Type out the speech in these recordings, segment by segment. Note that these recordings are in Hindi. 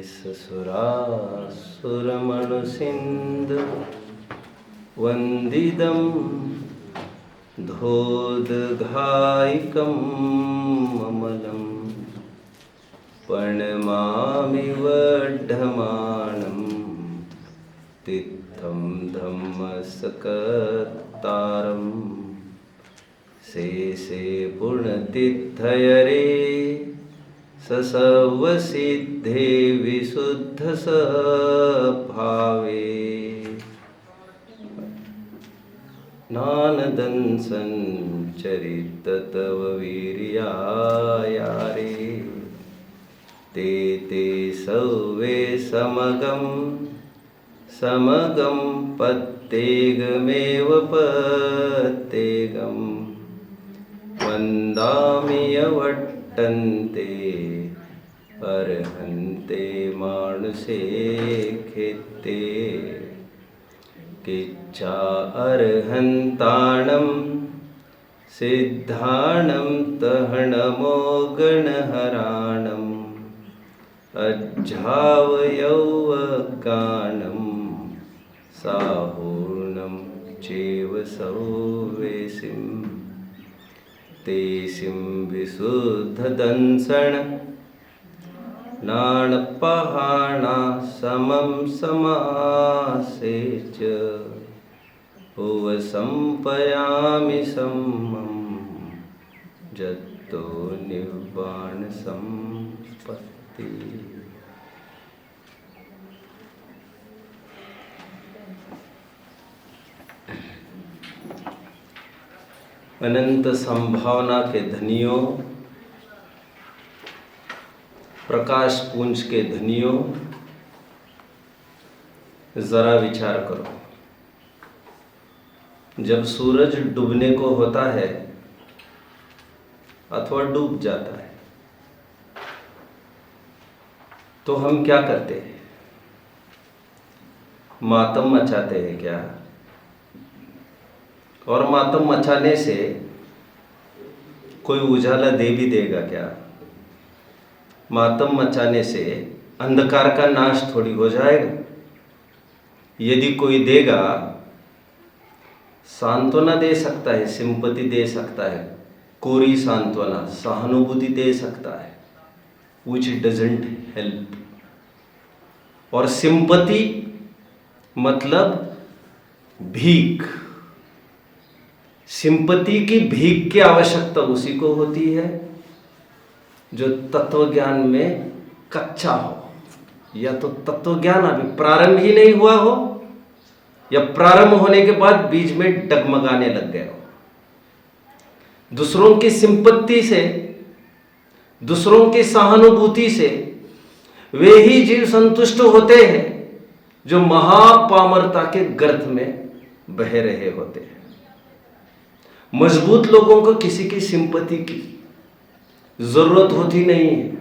ससुरासुरमणुसिन्धु वन्दितं धोदघायिकं ममलं प्रणमामि वर्धमानं तीर्थं धम्मसकत्तारं शेषे पूर्णतीर्थयरे ससवसिद्धे विशुद्धसभावे नानदंसञ्चरित तव वीर्यायारे ते सौवे समगं पत्तेगमेव पत्तेगं वन्दामि यवट्टन्ते अर्हन्ते मानुषे खेत्ते किच्चा अर्हन्ताणं सिद्धाणं तहणमो गणहराणम् अज्झावयौवगानं साहूर्णं चैव सौवेसिं तेसिं विशुद्धदंसन् नाणपहाणा समं समासेच उपसंपयामि सम्मं जत्तो निर्वाण संपत्ति। अनंत संभावना के धनियों, प्रकाश पुंज के धनियों, जरा विचार करो। जब सूरज डूबने को होता है अथवा डूब जाता है तो हम क्या करते हैं? मातम मचाते हैं क्या? और मातम मचाने से कोई उजाला दे भी देगा क्या? मातम मचाने से अंधकार का नाश थोड़ी हो जाएगा। यदि कोई देगा, सांत्वना दे सकता है, सिंपैथी दे सकता है, कोरी सांत्वना, सहानुभूति दे सकता है, which doesn't help। और सिंपैथी मतलब भीख। सिंपैथी की भीख की आवश्यकता उसी को होती है जो तत्वज्ञान में कच्चा हो, या तो तत्वज्ञान अभी प्रारंभ ही नहीं हुआ हो, या प्रारंभ होने के बाद बीच में डगमगाने लग गए हो। दूसरों की सिंपैथी से, दूसरों की सहानुभूति से वे ही जीव संतुष्ट होते हैं जो महापामरता के गर्त में बह रहे होते हैं। मजबूत लोगों को किसी की सिंपैथी की जरूरत होती नहीं है।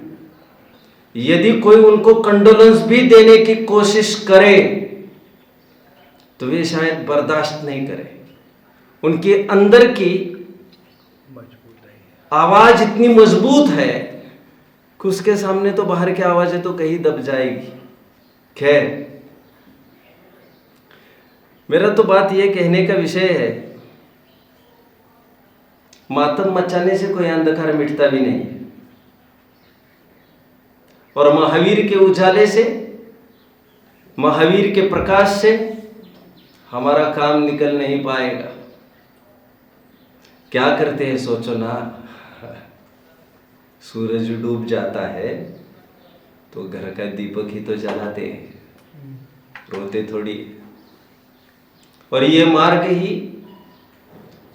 यदि कोई उनको कंडोलेंस भी देने की कोशिश करे तो वे शायद बर्दाश्त नहीं करें। उनके अंदर की आवाज इतनी मजबूत है कि उसके सामने तो बाहर की आवाजें तो कहीं दब जाएगी। खैर, मेरा तो बात यह कहने का विषय है, मातम मचाने से कोई अंधकार मिटता भी नहीं है, और महावीर के उजाले से, महावीर के प्रकाश से हमारा काम निकल नहीं पाएगा। क्या करते हैं सोचो ना। सूरज डूब जाता है तो घर का दीपक ही तो जलाते हैं, रोते थोड़ी। और ये मार्ग ही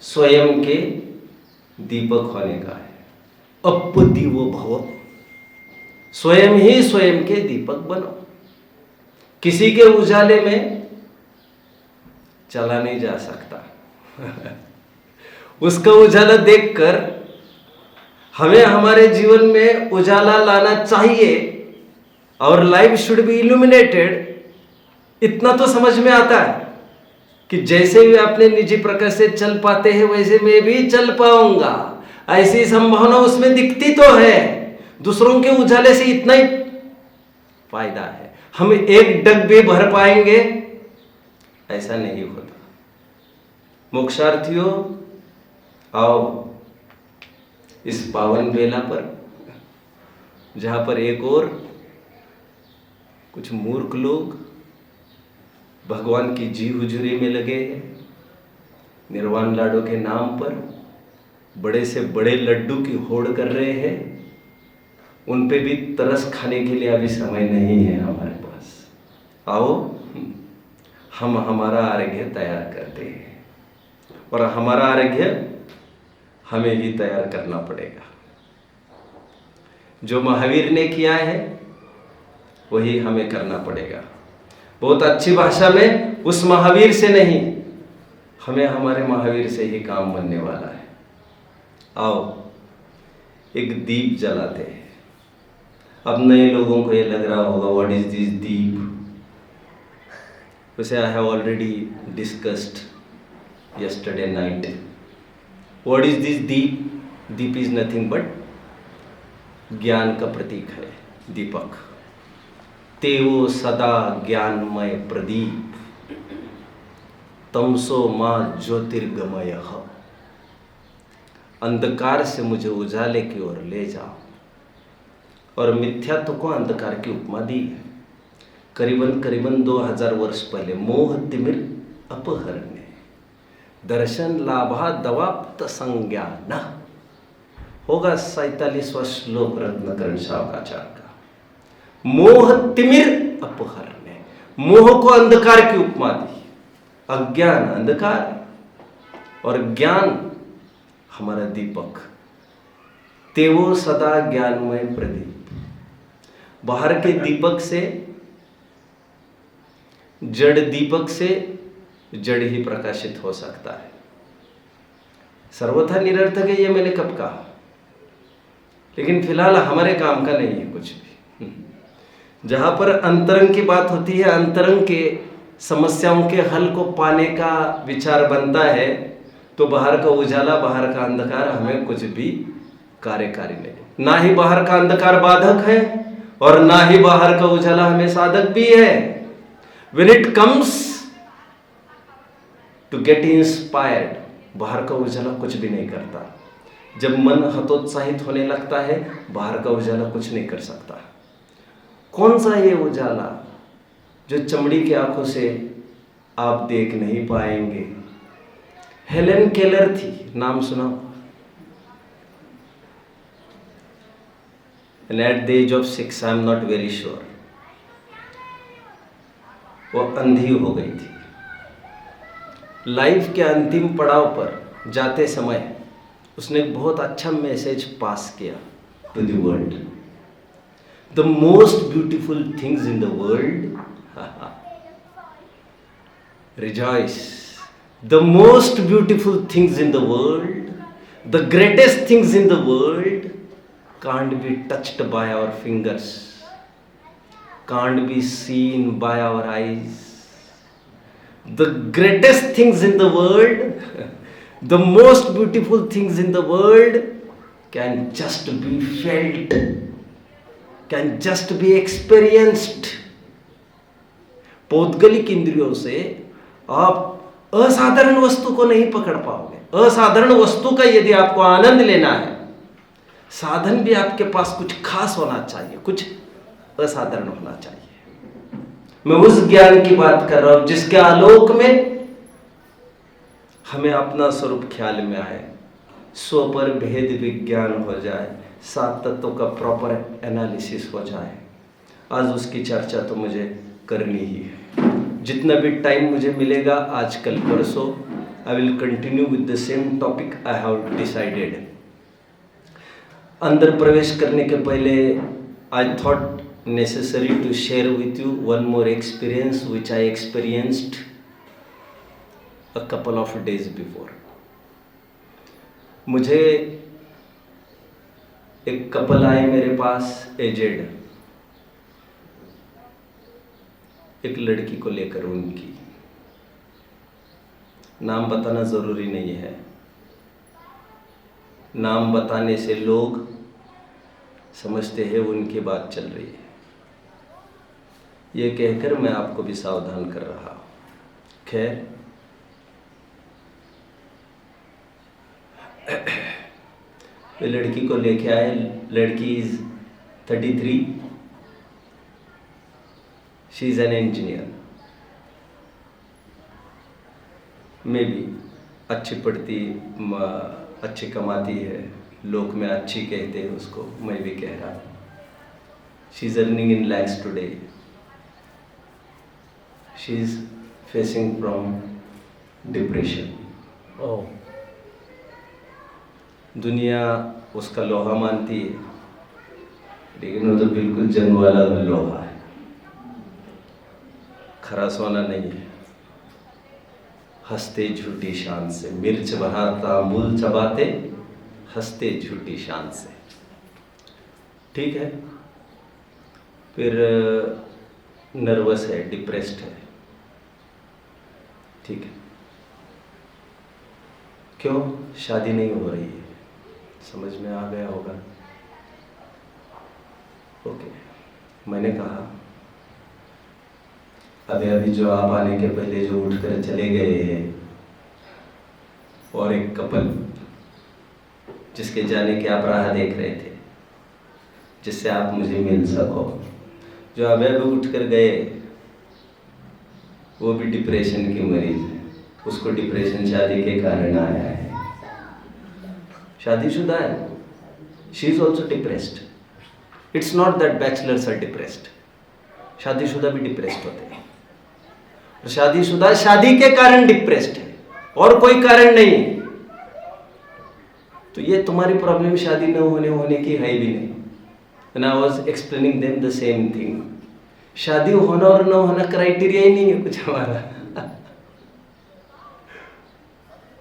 स्वयं के दीपक होने का है। अपदीवो भव, स्वयं ही स्वयं के दीपक बनो। किसी के उजाले में चला नहीं जा सकता। उसका उजाला देखकर हमें हमारे जीवन में उजाला लाना चाहिए, और लाइफ शुड बी इल्यूमिनेटेड। इतना तो समझ में आता है कि जैसे वे अपने निजी प्रकाश से चल पाते हैं वैसे मैं भी चल पाऊंगा, ऐसी संभावना उसमें दिखती तो है। दूसरों के उजाले से इतना ही फायदा है। हम एक डग भी भर पाएंगे ऐसा नहीं होता। मोक्षार्थियों, आओ इस पावन बेला पर, जहां पर एक और कुछ मूर्ख लोग भगवान की जी हुजूरी में लगे हैं, निर्वाण लाडो के नाम पर बड़े से बड़े लड्डू की होड़ कर रहे हैं। उन पे भी तरस खाने के लिए अभी समय नहीं है हमारे पास। आओ हम हमारा अर्घ्य तैयार करते हैं, और हमारा अर्घ्य हमें ही तैयार करना पड़ेगा। जो महावीर ने किया है वही हमें करना पड़ेगा। बहुत अच्छी भाषा में, उस महावीर से नहीं, हमें हमारे महावीर से ही काम बनने वाला है। आओ एक दीप जलाते हैं। अब नए लोगों को ये लग रहा होगा व्हाट इज दिस दीप, उसे I have already discussed yesterday night. What is this Deep? Deep is nothing but ज्ञान का प्रतीक है, दीपक। तेवो सदा ज्ञानमय प्रदीप, तमसो मां ज्योतिर्गमय। अंधकार से मुझे उजाले की ओर ले जाओ। और मिथ्यात्व को अंधकार की उपमा दी है। करीबन 2000 वर्ष पहले मोह तिमिर अपहरणे दर्शन लाभा दवाप्त संज्ञान, होगा 47वां श्लोक रत्नकरण शावकाचार्य का। मोह तिमिर अपहरणे, मोह को अंधकार की उपमा दी। अज्ञान अंधकार और ज्ञान हमारा दीपक। तेवो सदा ज्ञानमय प्रदीप। बाहर के दीपक से, जड़ दीपक से जड़ ही प्रकाशित हो सकता है। सर्वथा निरर्थक है ये मैंने कब कहा, लेकिन फिलहाल हमारे काम का नहीं है कुछ भी। जहां पर अंतरंग की बात होती है, अंतरंग के समस्याओं के हल को पाने का विचार बनता है, तो बाहर का उजाला, बाहर का अंधकार हमें कुछ भी कार्यकारी नहीं। ना ही बाहर का अंधकार बाधक है और ना ही बाहर का उजाला हमें साधक भी है। When it comes to get inspired, बाहर का उजाला कुछ भी नहीं करता। जब मन हतोत्साहित होने लगता है, बाहर का उजाला कुछ नहीं कर सकता। कौन सा ये उजाला जो चमड़ी की आंखों से आप देख नहीं पाएंगे? हेलेन केलर थी, नाम सुना? And at the age of 6, I am not very sure, वो अंधी हो गई थी। लाइफ के अंतिम पड़ाव पर जाते समय उसने एक बहुत अच्छा मैसेज पास किया to the world. The most beautiful things in the world, rejoice. The most beautiful things in the world, the greatest things in the world can't be touched by our fingers, can't be seen by our eyes. The greatest things in the world, the most beautiful things in the world can just be felt, can just be experienced. पौद्गलिक इंद्रियों से आप असाधारण वस्तु को नहीं पकड़ पाओगे। असाधारण वस्तु का यदि आपको आनंद लेना है, साधन भी आपके पास कुछ खास होना चाहिए, कुछ असाधारण होना चाहिए। मैं उस ज्ञान की बात कर रहा हूं जिसके आलोक में हमें अपना स्वरूप ख्याल में आए, स्व पर भेद विज्ञान हो जाए, 7 तत्वों का प्रॉपर एनालिसिस हो जाए। आज उसकी चर्चा तो मुझे करनी ही है। जितना भी टाइम मुझे मिलेगा, आज कल परसों, I will continue with the same topic I have decided. अंदर प्रवेश करने के पहले I thought necessary to share with you one more experience which I experienced a couple of days before. मुझे एक कपल आए मेरे पास, एजेड, एक लड़की को लेकर। उनकी नाम बताना जरूरी नहीं है, नाम बताने से लोग समझते हैं उनकी बात चल रही है। ये कहकर मैं आपको भी सावधान कर रहा हूँ। खैर, वे लड़की को लेके आए। लड़की is 33, she is an engineer, मे भी अच्छी पढ़ती, अच्छी कमाती है, लोग में अच्छी कहते हैं उसको, मैं भी कह रहा हूँ। She is earning in lakhs today. She is facing from depression. दुनिया उसका लोहा मानती है, लेकिन वो तो बिल्कुल जंग वाला लोहा है, खरा सोना नहीं है। हंसते झूठी शान से, मिर्च भरा तांबुल चबाते, हंसते झूठी शान से। ठीक है। फिर नर्वस है, डिप्रेस्ड है। ठीक है। क्यों? शादी नहीं हो रही है। समझ में आ गया होगा। ओके। मैंने कहा अभी जो आप आने के पहले जो उठकर चले गए हैं, और एक कपल जिसके जाने की आप राह देख रहे थे, जिससे आप मुझे मिल सको, जो अभी उठकर गए, वो भी डिप्रेशन की मरीज है। उसको डिप्रेशन शादी के कारण आया है। शादीशुदा है, she is also depressed. It's not that bachelors are depressed, शादीशुदा भी डिप्रेस्ड होते हैं। और शादीशुदा शादी के कारण डिप्रेस्ड है, और कोई कारण नहीं है। तो ये तुम्हारी प्रॉब्लम शादी न होने की है भी नहीं। And I was explaining them the same thing. शादी होना और न होना क्राइटेरिया ही नहीं है कुछ हमारा।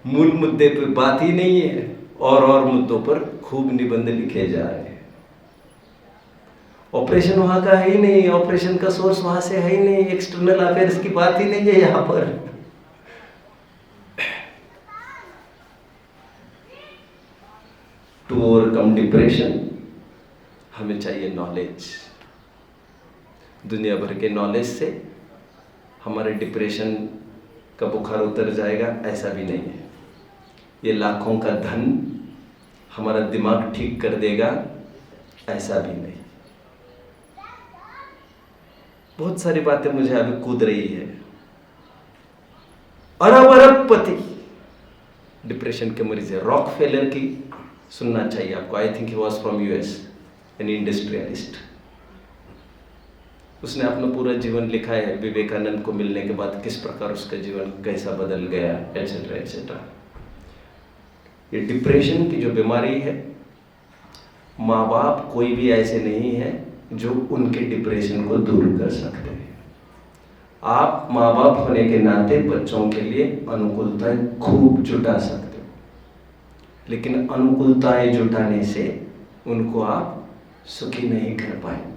मूल मुद्दे पे बात ही नहीं है, और मुद्दों पर खूब निबंध लिखे जा रहे हैं। ऑपरेशन वहां का है ही नहीं, ऑपरेशन का सोर्स वहां से है ही नहीं, एक्सटर्नल अफेयर्स की बात ही नहीं है यहां पर। टू ओवरकम डिप्रेशन हमें चाहिए नॉलेज। दुनिया भर के नॉलेज से हमारे डिप्रेशन का बुखार उतर जाएगा, ऐसा भी नहीं है। ये लाखों का धन हमारा दिमाग ठीक कर देगा, ऐसा भी नहीं। बहुत सारी बातें मुझे अभी कूद रही है। अरब पति डिप्रेशन के मरीज है। रॉक फेलर की सुनना चाहिए आपको। I think he was from US, N industrialist. उसने अपना पूरा जीवन लिखा है, विवेकानंद को मिलने के बाद किस प्रकार उसका जीवन कैसा बदल गया, एटसेट्रा एटसेट्रा। ये डिप्रेशन की जो बीमारी है, माँ बाप कोई भी ऐसे नहीं है जो उनके डिप्रेशन को दूर कर सकते हैं। आप माँ बाप होने के नाते बच्चों के लिए अनुकूलताएं खूब जुटा सकते हो, लेकिन अनुकूलताएं जुटाने से उनको आप सुखी नहीं कर पाएंगे।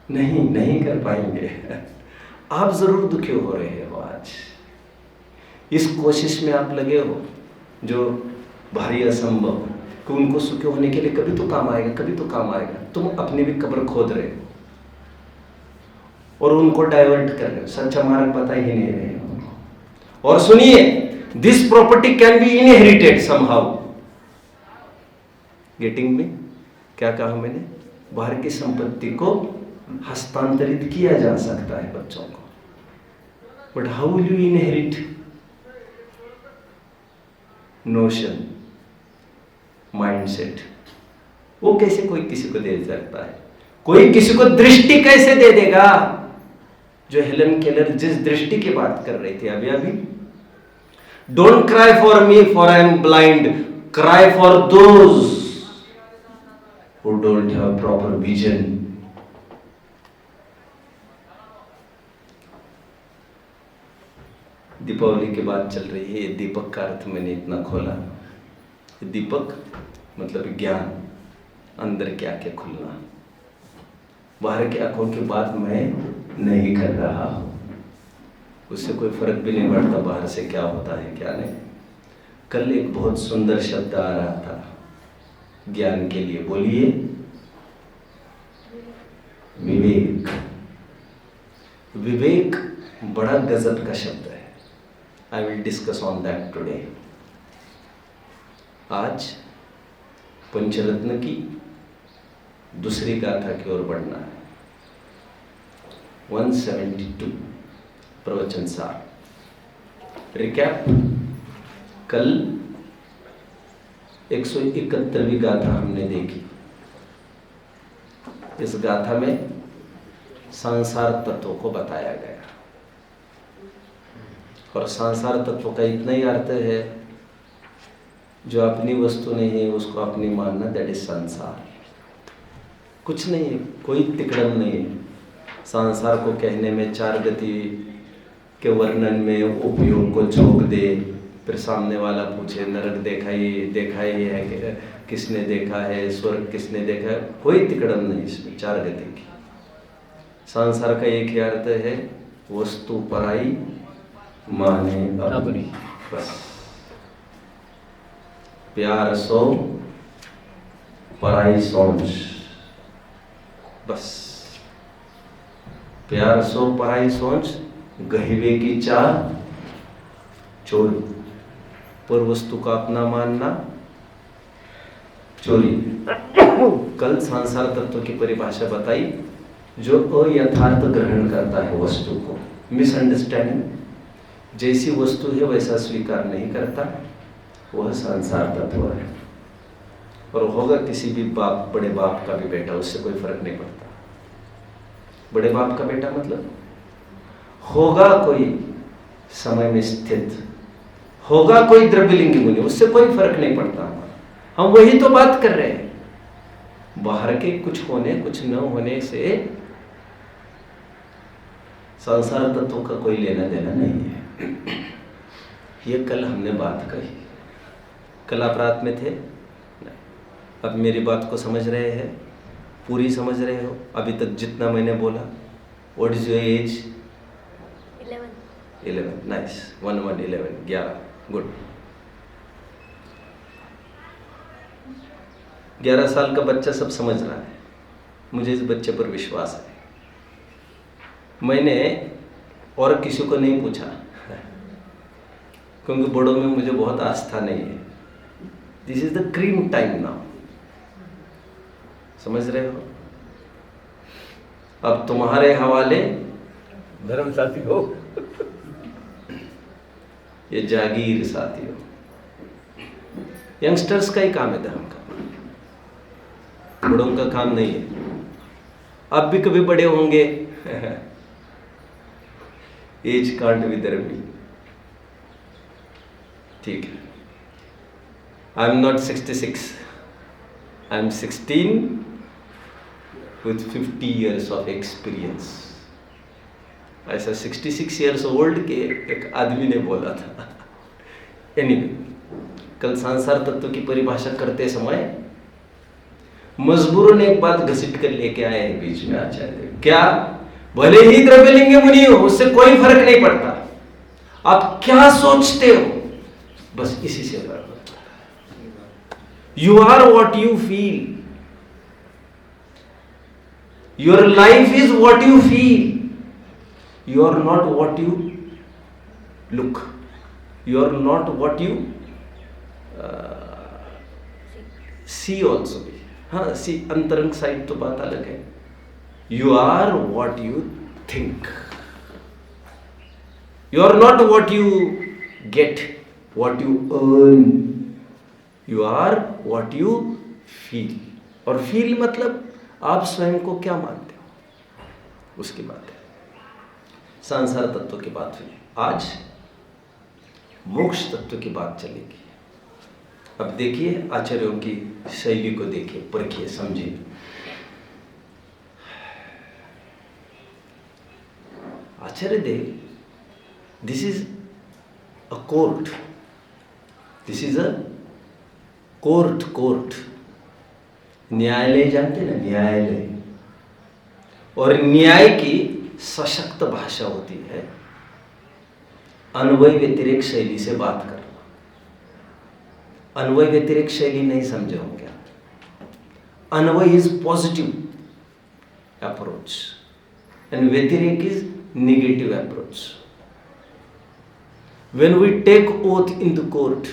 नहीं कर पाएंगे। आप जरूर दुखी हो रहे हो आज। इस कोशिश में आप लगे हो जो भारी असंभव, कि उनको सुखी होने के लिए कभी तो काम आएगा, कभी तो काम आएगा। तुम अपनी भी कब्र खोद रहे हो और उनको डाइवर्ट कर रहे हो, सच्चा मार्ग बता ही नहीं रहे हो। और सुनिए, this property can be inherited somehow. Getting में क्या कहा मैंने? बाहर की संपत्ति को हस्तांतरित किया जा सकता है बच्चों को, but how will you inherit? Notion, mindset, वो कैसे कोई किसी को दे सकता है? कोई किसी को दृष्टि कैसे दे देगा? जो हेलन केलर जिस दृष्टि की बात कर रही थी अभी, don't cry for me for I am blind, cry for those who don't have proper vision. Deepawali की बात चल रही है। ये दीपक का अर्थ मैंने इतना खोला। दीपक मतलब ज्ञान, अंदर की आंखें खुलना। बाहर की आंखों की बात मैं नहीं कर रहा हूं, उससे कोई फर्क भी नहीं पड़ता बाहर से क्या होता है क्या नहीं। कल एक बहुत सुंदर शब्द आ रहा था ज्ञान के लिए, बोलिए विवेक। विवेक बड़ा गजब का शब्द है। I will discuss on that today. आज पंचरत्न की दूसरी गाथा की ओर बढ़ना है। 172 प्रवचन सार। रिकैप, कल 171वीं गाथा हमने देखी। इस गाथा में संसार तत्व को बताया गया और संसार तत्व का इतना ही अर्थ है, जो अपनी वस्तु नहीं है उसको अपनी मानना, दैट इज संसार। कुछ नहीं है, कोई तिकड़म नहीं है। संसार को कहने में चार गति के वर्णन में उपयोग को झोंक दे, फिर सामने वाला पूछे नरक देखा ही है कि किसने देखा है, स्वर्ग किसने देखा है, कोई तिकड़म नहीं इसमें चार गति की। संसार का एक ही अर्थ है, वस्तु पराई माने अपनी। बस प्यार सो पराई सोच, बस प्यार सो पराई सोच, गहिवे की चाह चोरी। पर वस्तु का अपना मानना चोरी। कल संसार तत्व की परिभाषा बताई, जो अयथार्थ ग्रहण करता है वस्तु को, मिसअंडरस्टैंडिंग, जैसी वस्तु है वैसा स्वीकार नहीं करता, वह संसार तत्व है। और होगा किसी भी बाप, बड़े बाप का भी बेटा, उससे कोई फर्क नहीं पड़ता। बड़े बाप का बेटा मतलब होगा कोई समय में स्थित, होगा कोई द्रव्यलिंगी मुनि, उससे कोई फर्क नहीं पड़ता। हम वही तो बात कर रहे हैं। बाहर के कुछ होने कुछ न होने से संसार तत्वों का कोई लेना देना नहीं है। ये कल हमने बात कही। कल आप रात में थे, अब मेरी बात को समझ रहे हैं, पूरी समझ रहे हो अभी तक जितना मैंने बोला। What is your age? 11। Nice. 11 good. 11 साल का बच्चा सब समझ रहा है, मुझे इस बच्चे पर विश्वास है। मैंने और किसी को नहीं पूछा, क्योंकि बड़ों में मुझे बहुत आस्था नहीं है। This is the cream time now, समझ रहे हो? अब तुम्हारे हवाले धर्म साथी हो, ये जागीर साथियों। यंगस्टर्स का ही काम है धर्म का, बड़ों का काम नहीं है। अब भी कभी बड़े होंगे। एज कांट बी धर्मी, ठीक है। I am not 66, I am 16 with 50 years of experience। ऐसा 66 years old के एक आदमी ने बोला था। Anyway, कल संसार तत्व की परिभाषा करते समय मजबूरन एक बात घसीट कर लेके आए हैं बीच में आचार्य। क्या? भले ही द्रव्यलिंगी मुनि हो, उससे कोई फर्क नहीं पड़ता। आप क्या सोचते हो, बस इसी से फर्क पड़ता है। You are what you feel. Your life is what you feel. You are not what you look. You are not what you see also. हाँ, see, अंतरंग साइड तो बात अलग है। You are what you think. You are not what you get, what you earn. You are what you feel. और feel मतलब आप स्वयं को क्या मानते हो, उसकी बात है। संसार तत्व की बात हुई, आज मोक्ष तत्व की बात चलेगी। अब देखिए आचार्यों की शैली को, देखिए, परखिए, समझिए। आचार्य देव, this is a court, this is a court. न्यायालय जानते ना, न्यायालय। और न्याय की सशक्त भाषा होती है अन्वय व्यतिरेक शैली से बात करना। अन्वय व्यतिरेक शैली नहीं समझे होंगे आप। अन्वय इज पॉजिटिव अप्रोच एंड व्यतिरेक is negative approach. When we take oath in the court,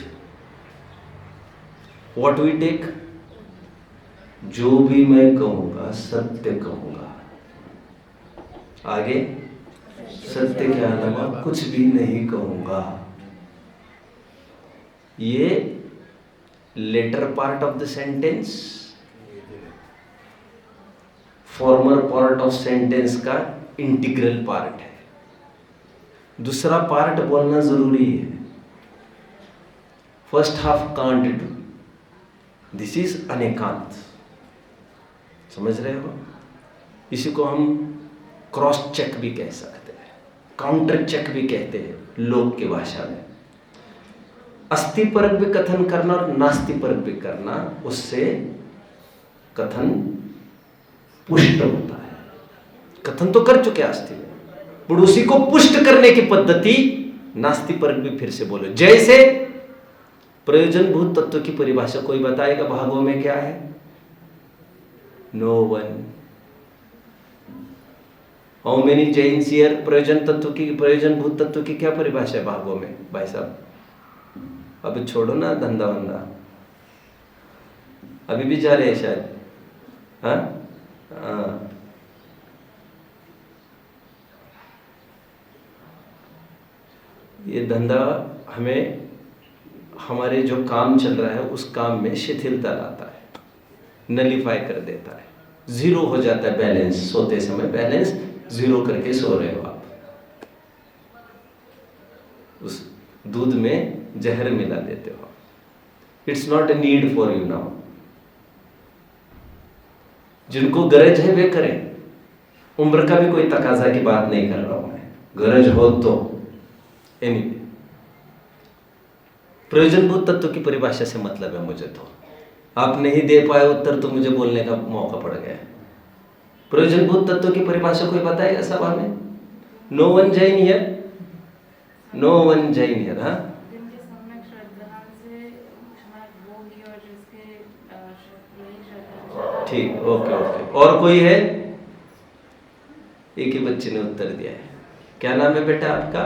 what we take? जो भी मैं कहूंगा सत्य कहूंगा, आगे सत्य के अलावा कुछ भी नहीं कहूंगा. ये latter part of the sentence, former part of sentence का इंटीग्रल पार्ट है. दूसरा पार्ट बोलना जरूरी है. First half can't do. This is अनेकांत. समझ रहे हो? इसी को हम क्रॉस चेक भी कह सकते हैं, काउंटर चेक भी कहते हैं लोक की भाषा में. अस्थिपरक भी कथन करना और नास्तिपरक भी करना, उससे कथन पुष्ट होता है. कथन तो कर चुके अस्थि में, पर उसी को पुष्ट करने की पद्धति नास्तिपरक भी फिर से बोलो. जैसे प्रयोजनभूत तत्व की परिभाषा कोई बताएगा भागों में क्या है? No one. How many Jains here? प्रयोजनभूत तत्व की क्या परिभाषा है भागों में? भाई साहब अभी छोड़ो ना धंधा वंदा, अभी भी जा रहे हैं शायद. हाँ, ये धंधा हमें हमारे जो काम चल रहा है उस काम में शिथिलता लाता है, नलीफाई कर देता है, जीरो हो जाता है बैलेंस. सोते समय बैलेंस जीरो करके सो रहे हो आप. उस दूध में जहर मिला देते हो. It's not a need for you now. जिनको गरज है वे करें. उम्र का भी कोई तकाजा की बात नहीं कर रहा हूं मैं. गरज हो तो एनीवे. प्रयोजनभूत तत्व की परिभाषा से मतलब है मुझे तो. आप नहीं दे पाए उत्तर तो मुझे बोलने का मौका पड़ गया. प्रयोजनभूत तत्व की परिभाषा कोई बताएगा सभा में? No one Jain here. No one Jain here. हाँ, ठीक, ओके ओके. और कोई है? एक ही बच्चे ने उत्तर दिया है. क्या नाम है बेटा आपका?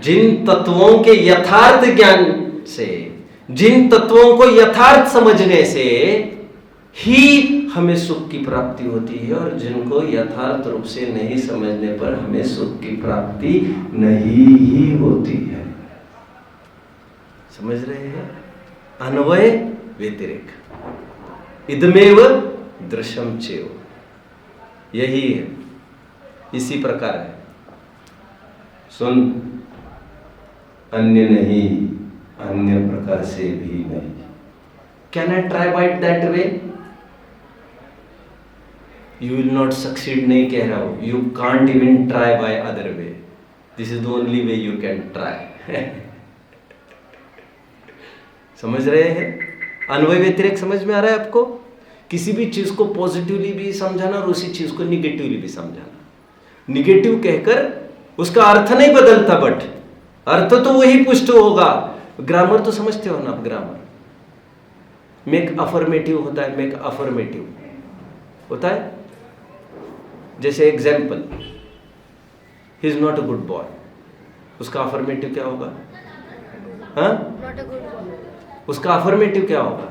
जिन तत्वों के यथार्थ ज्ञान से, जिन तत्वों को यथार्थ समझने से ही हमें सुख की प्राप्ति होती है, और जिनको यथार्थ रूप से नहीं समझने पर हमें सुख की प्राप्ति नहीं ही होती है. समझ रहे हैं? अन्वय व्यतिरेक. इदमेव दृश्यम चेव. यही है. इसी प्रकार है. सुन, अन्य नहीं, अन्य प्रकार से भी नहीं. Can I try by that way? You will not succeed नहीं कह रहा हूं. You can't even try by other way. This is the only way you can try. समझ रहे हैं? अन्वय व्यतिरेक समझ में आ रहा है आपको? किसी भी चीज को पॉजिटिवली भी समझाना और उसी चीज को निगेटिवली भी समझाना. निगेटिव कहकर उसका अर्थ नहीं बदलता, बट अर्थ तो वही पुष्ट होगा. ग्रामर तो समझते हो ना आप? ग्रामर मेक अफर्मेटिव होता है. मेक अफर्मेटिव होता है. जैसे example, he is not a good boy. उसका अफर्मेटिव क्या होगा? हाँ, उसका अफर्मेटिव क्या होगा?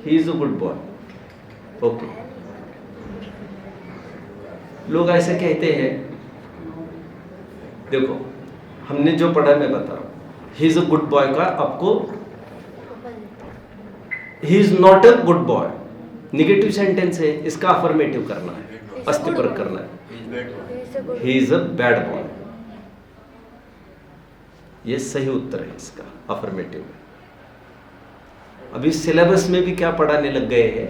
He is a good boy. Okay. लोग ऐसे कहते हैं, देखो हमने जो पढ़ा मैं बता रहा हूं. He is a good boy का आपको, he is not a good boy negative sentence है, इसका अफर्मेटिव करना है, अस्थिपरक करना है. He is a bad boy. ये सही उत्तर है इसका, अफर्मेटिव. अभी सिलेबस में भी क्या पढ़ाने लग गए हैं,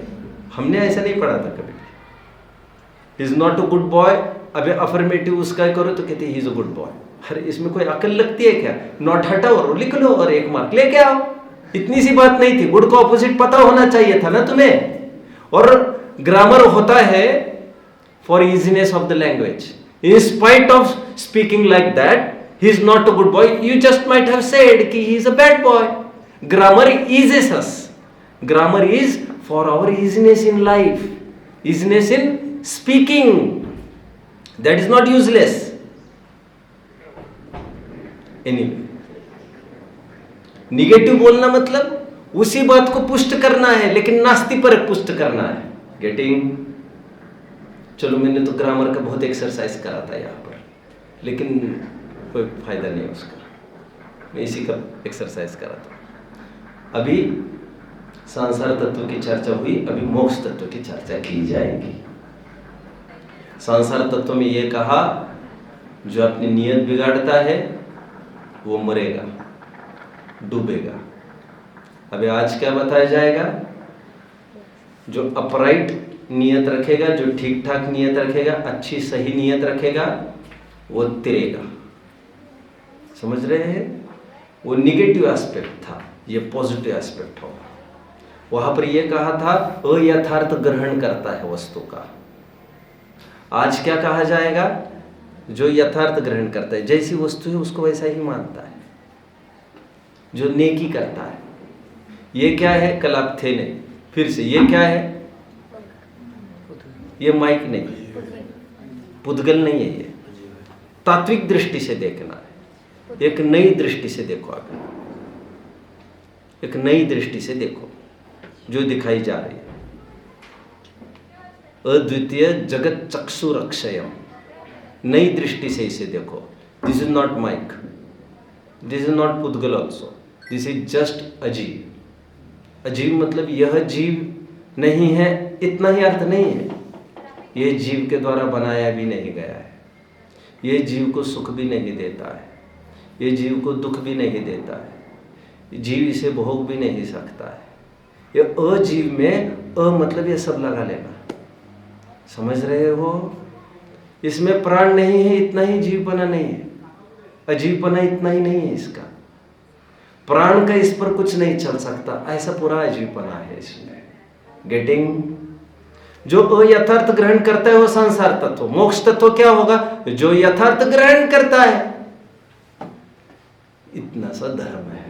हमने ऐसा नहीं पढ़ा था कभी. Is not a good boy, अबे अफर्मेटिव उसका करो तो कहते he is a good boy. अरे इसमें कोई अकल लगती है क्या? नॉट हटाओ और लिख लो और 1 मार्क लेके आओ. इतनी सी बात नहीं थी. गुड को ऑपोजिट पता होना चाहिए था ना तुम्हें. और ग्रामर होता है for easiness of the language. In spite of speaking like that, he is not a good boy, you just might have said कि he is a bad boy. Grammar eases us. Grammar is for our easiness in life, easiness in speaking, that is not useless anyway. Negative बोलना मतलब उसी बात को पुष्ट करना है, लेकिन नास्ति पर पुष्ट करना है। गेटिंग? चलो मैंने तो ग्रामर का बहुत एक्सरसाइज करा था यहाँ पर, लेकिन कोई फायदा नहीं उसका, मैं इसी का एक्सरसाइज करा था। अभी संसार तत्व की चर्चा हुई, अभी मोक्ष तत्व की चर्चा की जाएगी। संसार तत्व में यह कहा, जो अपनी नियत बिगाड़ता है वो मरेगा, डूबेगा। अभी आज क्या बताया जाएगा? जो अपराइट नियत रखेगा, जो ठीक ठाक नियत रखेगा, अच्छी सही नियत रखेगा, वो तिरेगा। समझ रहे हैं? वो निगेटिव एस्पेक्ट था, ये पॉजिटिव एस्पेक्ट होगा। वहां पर यह कहा था अयथार्थ ग्रहण करता है वस्तु का। आज क्या कहा जाएगा? जो यथार्थ ग्रहण करता है, जैसी वस्तु है उसको वैसा ही मानता है, जो नेकी करता है। ये क्या है? कल आप थे नहीं, फिर से ये क्या है? ये माइक नहीं, पुद्गल नहीं है, ये तात्विक दृष्टि से देखना है। एक नई दृष्टि से देखो, आगे एक नई दृष्टि से देखो जो दिखाई जा रही है। अद्वितीय जगत चक्षुरक्षयम, नई दृष्टि से इसे देखो। This is not mic, this is not पुद्गल ऑल्सो, दिस इज जस्ट अजीब। अजीब मतलब यह जीव नहीं है, इतना ही अर्थ नहीं है। यह जीव के द्वारा बनाया भी नहीं गया है, यह जीव को सुख भी नहीं देता है, यह जीव को दुख भी नहीं देता है, जीव इसे भोग भी नहीं सकता है। यह अजीव में अ मतलब यह सब लगा लेना, समझ रहे हो? इसमें प्राण नहीं है, इतना ही जीवपना नहीं है, अजीवपना इतना ही नहीं है इसका। प्राण का इस पर कुछ नहीं चल सकता, ऐसा पूरा अजीवपना है इसमें। गेटिंग? जो अयथार्थ ग्रहण करता है वो संसार तत्व। मोक्ष तत्व क्या होगा? जो यथार्थ ग्रहण करता है। इतना सा धर्म है।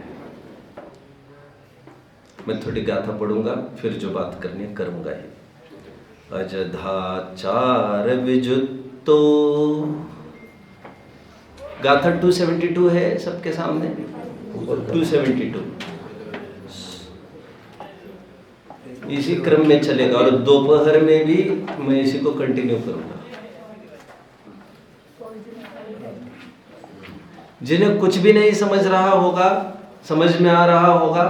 मैं थोड़ी गाथा पढ़ूंगा, फिर जो बात करनी है करूंगा ही। अजधाचार विजुत्तो, गाथा 272 है सबके सामने। 272 इसी क्रम में चलेगा, और दोपहर में भी मैं इसी को कंटिन्यू करूंगा। जिन्हें कुछ भी नहीं समझ रहा होगा, समझ में आ रहा होगा,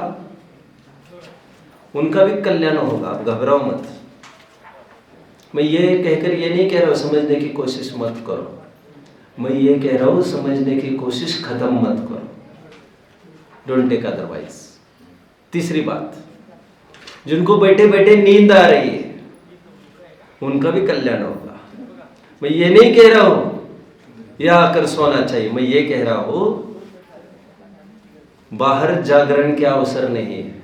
उनका भी कल्याण होगा, आप घबराओ मत। मैं ये कहकर ये नहीं कह रहा हूं समझने की कोशिश मत करो, मैं ये कह रहा हूं समझने की कोशिश खत्म मत करो। Don't take otherwise. तीसरी बात, जिनको बैठे बैठे नींद आ रही है उनका भी कल्याण होगा। मैं ये नहीं कह रहा हूं या आकर सोना चाहिए, मैं ये कह रहा हूं बाहर जागरण के अवसर नहीं है,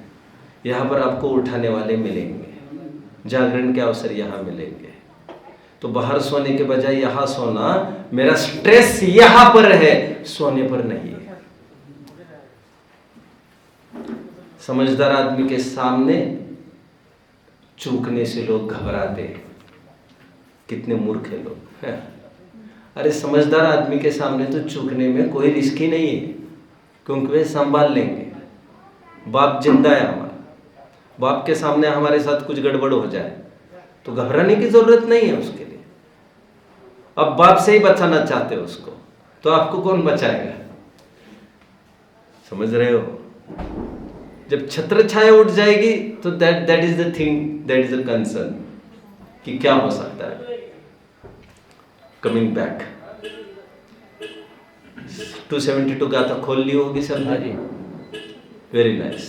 यहां पर आपको उठाने वाले मिलेंगे, जागरण के अवसर यहां मिलेंगे। तो बाहर सोने के बजाय यहां सोना, मेरा स्ट्रेस यहां पर है, सोने पर नहीं है। समझदार आदमी के सामने चूकने से लोग घबराते हैं, कितने मूर्ख है लोग। अरे समझदार आदमी के सामने तो चूकने में कोई रिस्क ही नहीं है, क्योंकि वे संभाल लेंगे। बाप जिंदा है हमारा, बाप के सामने हमारे साथ कुछ गड़बड़ हो जाए तो घबराने की जरूरत नहीं है उसके लिए। अब बाप से ही बचाना चाहते हो उसको, तो आपको कौन बचाएगा? समझ रहे हो? जब छत्र छाया उठ जाएगी तो that is the thing, that is the concern कि क्या हो सकता है। कमिंग बैक, 272 गाथा खोल ली होगी सबने? Very nice.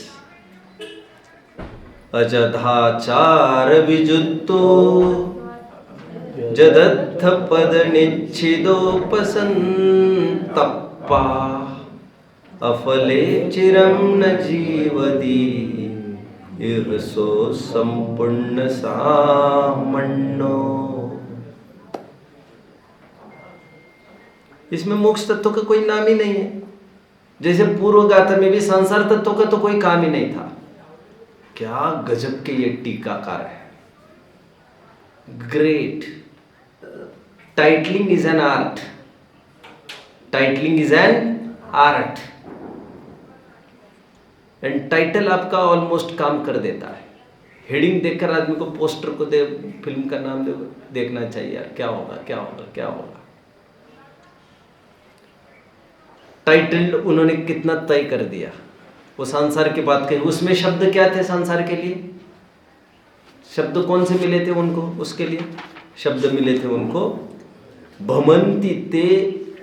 अजधाचार विजुत्तो जदत्थ पद निच्छिदोपसंतप्पा अफले चिरम न जीवदी इह सो संपूर्ण सामन्नो। इसमें मोक्ष तत्व का कोई नाम ही नहीं है। जैसे पूर्व गाथा में भी संसार तत्व का तो कोई काम ही नहीं था, क्या गजब के ये टीकाकार है, great. Titling is an art, titling is an art. And title आपका ऑलमोस्ट काम कर देता है। हेडिंग देखकर आदमी को पोस्टर को फिल्म का नाम देखना चाहिए, यार क्या होगा क्या होगा क्या होगा। टाइटल उन्होंने कितना तय कर दिया। वो संसार की बात कही, उसमें शब्द क्या थे संसार के लिए? शब्द कौन से मिले थे उनको? उसके लिए शब्द मिले थे उनको भमंति ते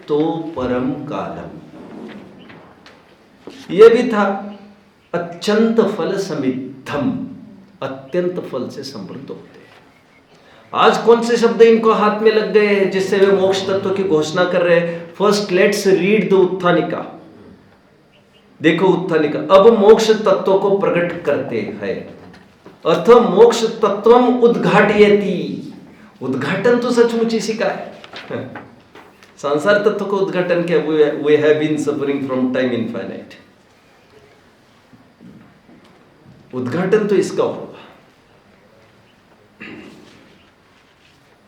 तो परम कालम। ये भी था अत्यंत फल समिद्धम, अत्यंत फल से समृद्ध होते हैं। आज कौन से शब्द इनको हाथ में लग गए हैं जिससे वे मोक्ष तत्व की घोषणा कर रहे हैं? फर्स्ट लेट्स रीड द उत्थानिका। देखो उत्थानिका, अब मोक्ष तत्व को प्रकट करते हैं। अथ मोक्ष तत्वम उद्घाटयति। उद्घाटन तो सचमुच इसी का है। संसार तत्व को उद्घाटन किया। We have been suffering from time infinite. उद्घाटन तो इसका होगा।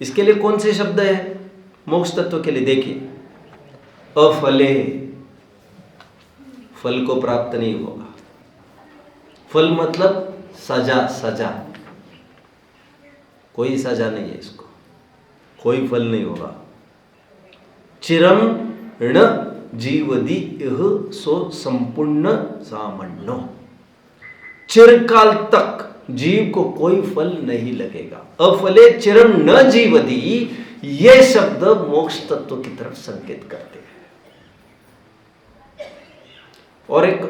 इसके लिए कौन से शब्द है मोक्ष तत्व के लिए? देखिए, अफले, फल को प्राप्त नहीं होगा। फल मतलब सजा, सजा, कोई सजा नहीं है इसको, कोई फल नहीं होगा। चिरम ण जीवदी यह सो संपूर्ण सामन्नो। चिरकाल तक जीव को कोई फल नहीं लगेगा। अफले चिरम न जीवदी, ये शब्द मोक्ष तत्व की तरफ संकेत करते हैं। और एक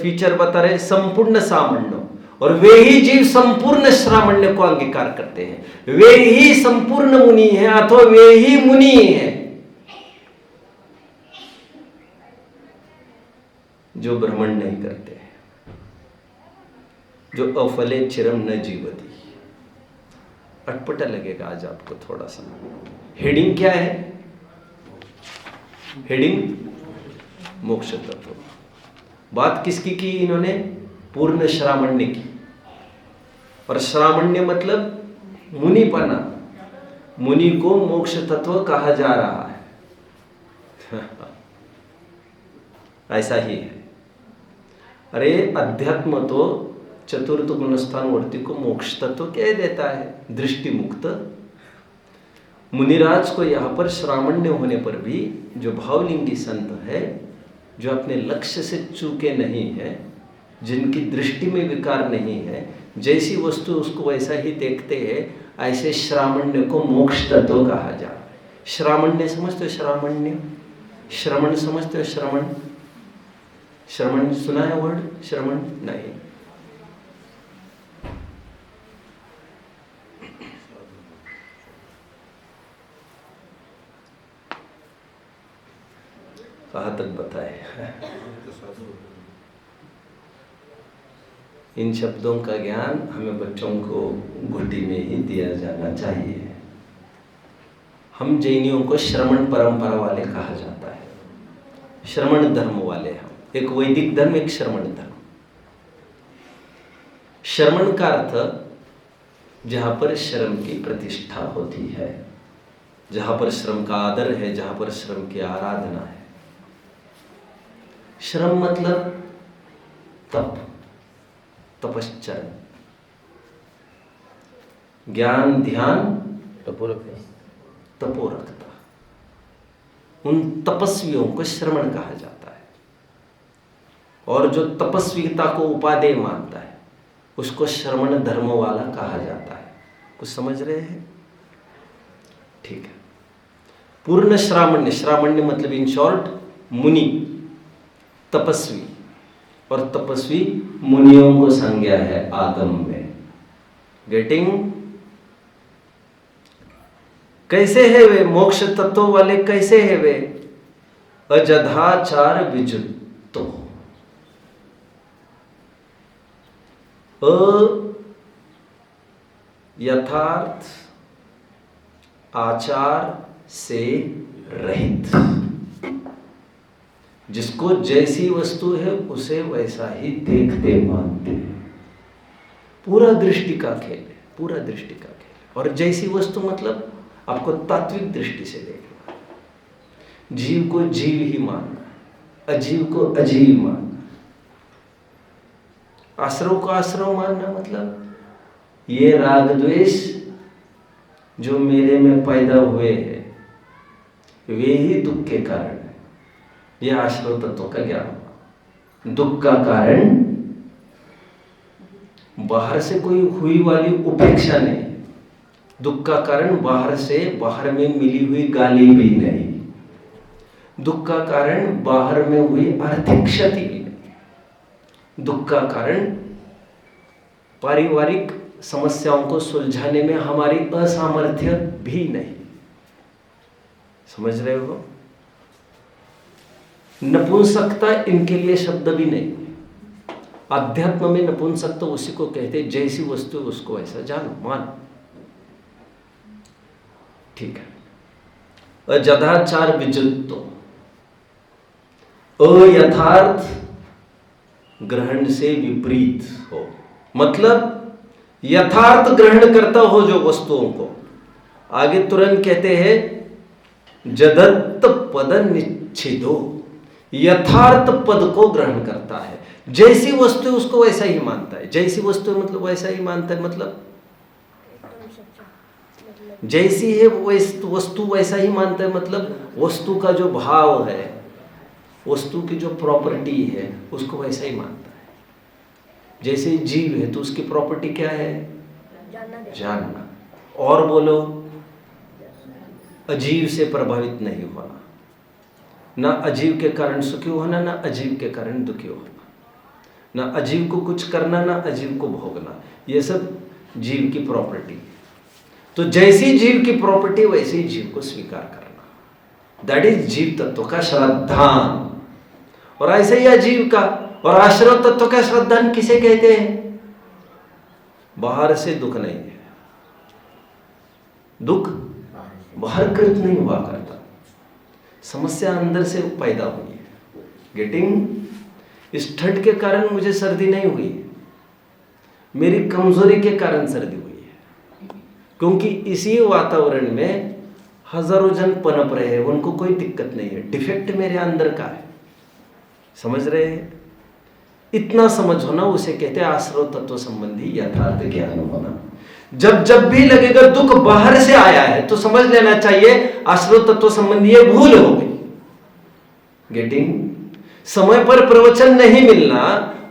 फीचर बता रहे संपूर्ण सामान्य, और वे ही जीव संपूर्ण श्रामण्य को अंगीकार करते हैं। वे ही संपूर्ण मुनि हैं अथवा वे ही मुनि हैं जो भ्रमण नहीं करते, जो अफले चिरम न जीवती। अटपटा लगेगा आज आपको थोड़ा सा। हेडिंग क्या है? हेडिंग मोक्ष तत्व। बात किसकी की इन्होंने? पूर्ण श्रामण्य की। और श्रामण्य मतलब मुनिपना। मुनि को मोक्ष तत्व कहा जा रहा है। ऐसा ही है। अरे अध्यात्म तो चतुर्थ गुणस्थान वर्ती को मोक्ष तत्व कह देता है। दृष्टि मुक्त मुनिराज को यहाँ पर श्रामण्य होने पर भी जो भावलिंगी संत है, जो अपने लक्ष्य से चूके नहीं है, जिनकी दृष्टि में विकार नहीं है, जैसी वस्तु उसको वैसा ही देखते हैं, ऐसे श्रामण्य को मोक्ष तत्व कहा जाता है। श्रामण्य समझते हो? श्रामण्य, श्रवण समझते हो? श्रवण, श्रवण सुना है वर्ड? श्रवण नहीं। कहाँ तक बताए? इन शब्दों का ज्ञान हमें बच्चों को घुटी में ही दिया जाना चाहिए। हम जैनियों को श्रमण परंपरा वाले कहा जाता है। श्रमण धर्म वाले हम, एक वैदिक धर्म, एक श्रमण धर्म। श्रमण का अर्थ जहां पर श्रम की प्रतिष्ठा होती है, जहां पर श्रम का आदर है, जहां पर श्रम की आराधना है। श्रम मतलब तप, तपश्चर्य, ज्ञान, ध्यान, तपोरखता। उन तपस्वियों को श्रमण कहा जाता है। और जो तपस्विता को उपादेय मानता है उसको श्रमण धर्म वाला कहा जाता है। कुछ समझ रहे हैं? ठीक है। पूर्ण श्रामण्य, श्रामण्य मतलब इन शॉर्ट मुनि, तपस्वी, और तपस्वी मुनियों को संज्ञा है आगम में। गेटिंग? कैसे है वे मोक्ष तत्व वाले? कैसे है वे? अजधाचार विजुत्तो, यथार्थ आचार से रहित, जिसको जैसी वस्तु है उसे वैसा ही देखते मानते हैं। पूरा दृष्टि का खेल है, पूरा दृष्टि का खेल। और जैसी वस्तु मतलब आपको तात्विक दृष्टि से देखना, जीव को जीव ही मानना, अजीव को अजीव मानना, आश्रव को आश्रव मानना मतलब ये राग द्वेष जो मेरे में पैदा हुए हैं वे ही दुख के कारण है। यह आश्रव तत्व का ज्ञान हुआ। दुख का कारण बाहर से कोई हुई वाली उपेक्षा नहीं, दुख का कारण बाहर से बाहर में मिली हुई गाली भी नहीं, दुख का कारण बाहर में हुई आर्थिक क्षति भी नहीं, दुख का कारण पारिवारिक समस्याओं को सुलझाने में हमारी असामर्थ्य भी नहीं। समझ रहे हो? नपुंसकता इनके लिए शब्द भी नहीं। अध्यात्म में नपुंसक तो उसी को कहते जैसी वस्तु उसको ऐसा जानो मानो। ठीक है। अजदाचार विजुत्तो, अयथार्थ ग्रहण से विपरीत हो, मतलब यथार्थ ग्रहण करता हो जो वस्तुओं को। आगे तुरंत कहते हैं जदत्त पद निच्छिदो, यथार्थ पद को ग्रहण करता है। जैसी वस्तु उसको वैसा ही मानता है। जैसी वस्तु मतलब वैसा ही मानता है, मतलब जैसी है वस्तु वैसा ही मानता है, मतलब वस्तु का जो भाव है, वस्तु की जो प्रॉपर्टी है उसको वैसा ही मानता है। जैसे जीव है तो उसकी प्रॉपर्टी क्या है? जानना। और बोलो, अजीव से प्रभावित नहीं होना, ना अजीव के कारण सुखी होना, ना अजीव के कारण दुखी होना, ना अजीव को कुछ करना, ना अजीव को भोगना। ये सब जीव की प्रॉपर्टी। तो जैसी जीव की प्रॉपर्टी वैसे ही जीव को स्वीकार करना, दैट इज जीव तत्व का श्रद्धान। और ऐसे ही अजीव का और आश्रव तत्व का श्रद्धान किसे कहते हैं? बाहर से दुख नहीं है, दुख बाहर कृत नहीं हुआ करता, समस्या अंदर से पैदा हुई है। गेटिंग? इस ठंड के कारण मुझे सर्दी नहीं हुई है, मेरी कमजोरी के कारण सर्दी हुई है, क्योंकि इसी वातावरण में हजारों जन पनप रहे हैं, उनको कोई दिक्कत नहीं है, डिफेक्ट मेरे अंदर का है। समझ रहे हैं? इतना समझ होना उसे कहते हैं आश्रव तत्व संबंधी यथार्थ ज्ञान होना। जब जब भी लगेगा दुख बाहर से आया है तो समझ लेना चाहिए आश्रव तत्व संबंधी ये भूल हो गई। गेटिंग? समय पर प्रवचन नहीं मिलना,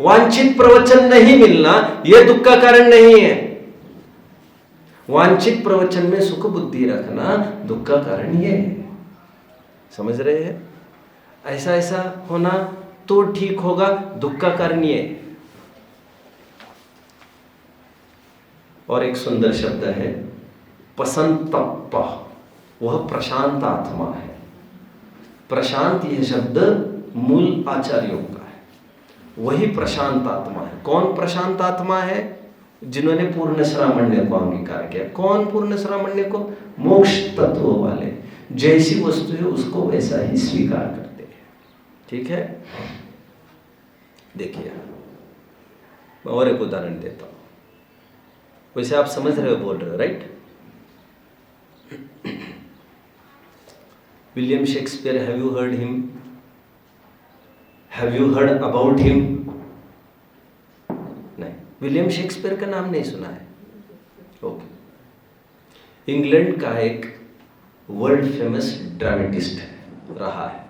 वांछित प्रवचन नहीं मिलना, यह दुख का कारण नहीं है। वांछित प्रवचन में सुख बुद्धि रखना दुख का कारण यह है। समझ रहे हैं? ऐसा ऐसा होना तो ठीक होगा, दुख का कारण ये है। और एक सुंदर शब्द है पसंतप्प, वह प्रशांत आत्मा है। प्रशांत यह शब्द मूल आचार्यों का है, वही प्रशांत आत्मा है। कौन प्रशांत आत्मा है? जिन्होंने पूर्ण श्रामण्य को अंगीकार किया। कौन पूर्ण श्रामण्य को? मोक्ष तत्व वाले, जैसी वस्तु है उसको वैसा ही स्वीकार करते हैं। ठीक है? देखिए, मैं और एक उदाहरण देता हूं, वैसे आप समझ रहे हो, बोल रहे हो, right? William Shakespeare, have you heard him? Have you heard about him? नहीं, विलियम शेक्सपियर का नाम नहीं सुना है। ओके। इंग्लैंड का एक वर्ल्ड फेमस ड्रामेटिस्ट है, रहा है,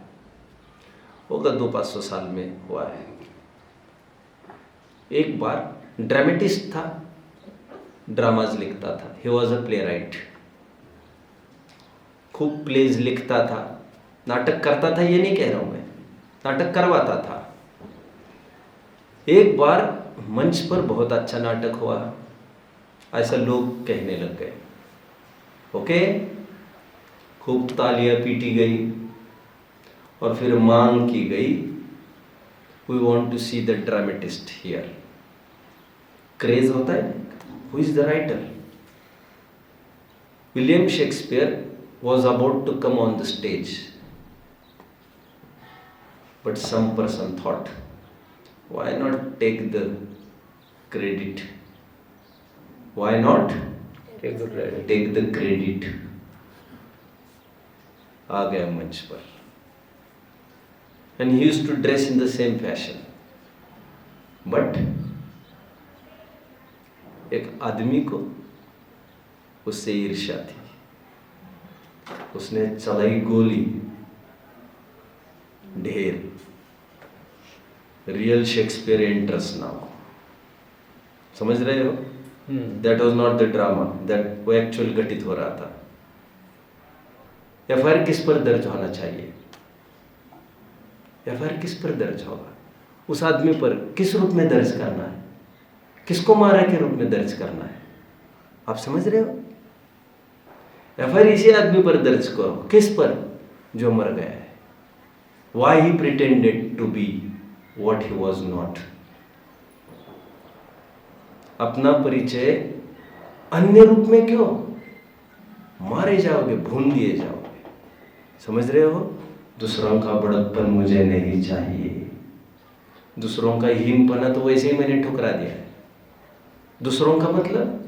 होगा 200-500 साल में हुआ है। एक बार ड्रामेटिस्ट था, ड्रामाज लिखता था, he was a play right, खूब प्लेज लिखता था, नाटक करता था, ये नहीं कह रहा हूं मैं, नाटक करवाता था। एक बार मंच पर बहुत अच्छा नाटक हुआ, ऐसा लोग कहने लग गए। ओके, खूब तालियां पीटी गई और फिर मांग की गई, we want to see the dramatist here. Craze होता है, who is the writer? William Shakespeare was about to come on the stage, but some person thought, why not take the credit? Why not Take the credit. take the credit? आ गया मंच पर. And he used to dress in the same fashion. But एक आदमी को उससे ईर्ष्या थी. उसने चलाई गोली ढेर. Real Shakespeare enters now. समझ रहे हो? That was not the drama, that वो एक्चुअल घटित हो रहा था. एफआईआर किस पर दर्ज होना चाहिए? एफआईआर किस पर दर्ज होगा? उस आदमी पर किस रूप में दर्ज करना है? किसको मारा के रूप में दर्ज करना है? आप समझ रहे हो? एफआईआर इसी आदमी पर दर्ज करो. किस पर? जो मर गया है. Why he pretended to be what he was not. अपना परिचय अन्य रूप में क्यों? मारे जाओगे, भून दिए जाओगे. समझ रहे हो? दूसरों का बड़प्पन मुझे नहीं चाहिए. दूसरों का हीनपना तो वैसे ही मैंने ठुकरा दिया है. दूसरों का मतलब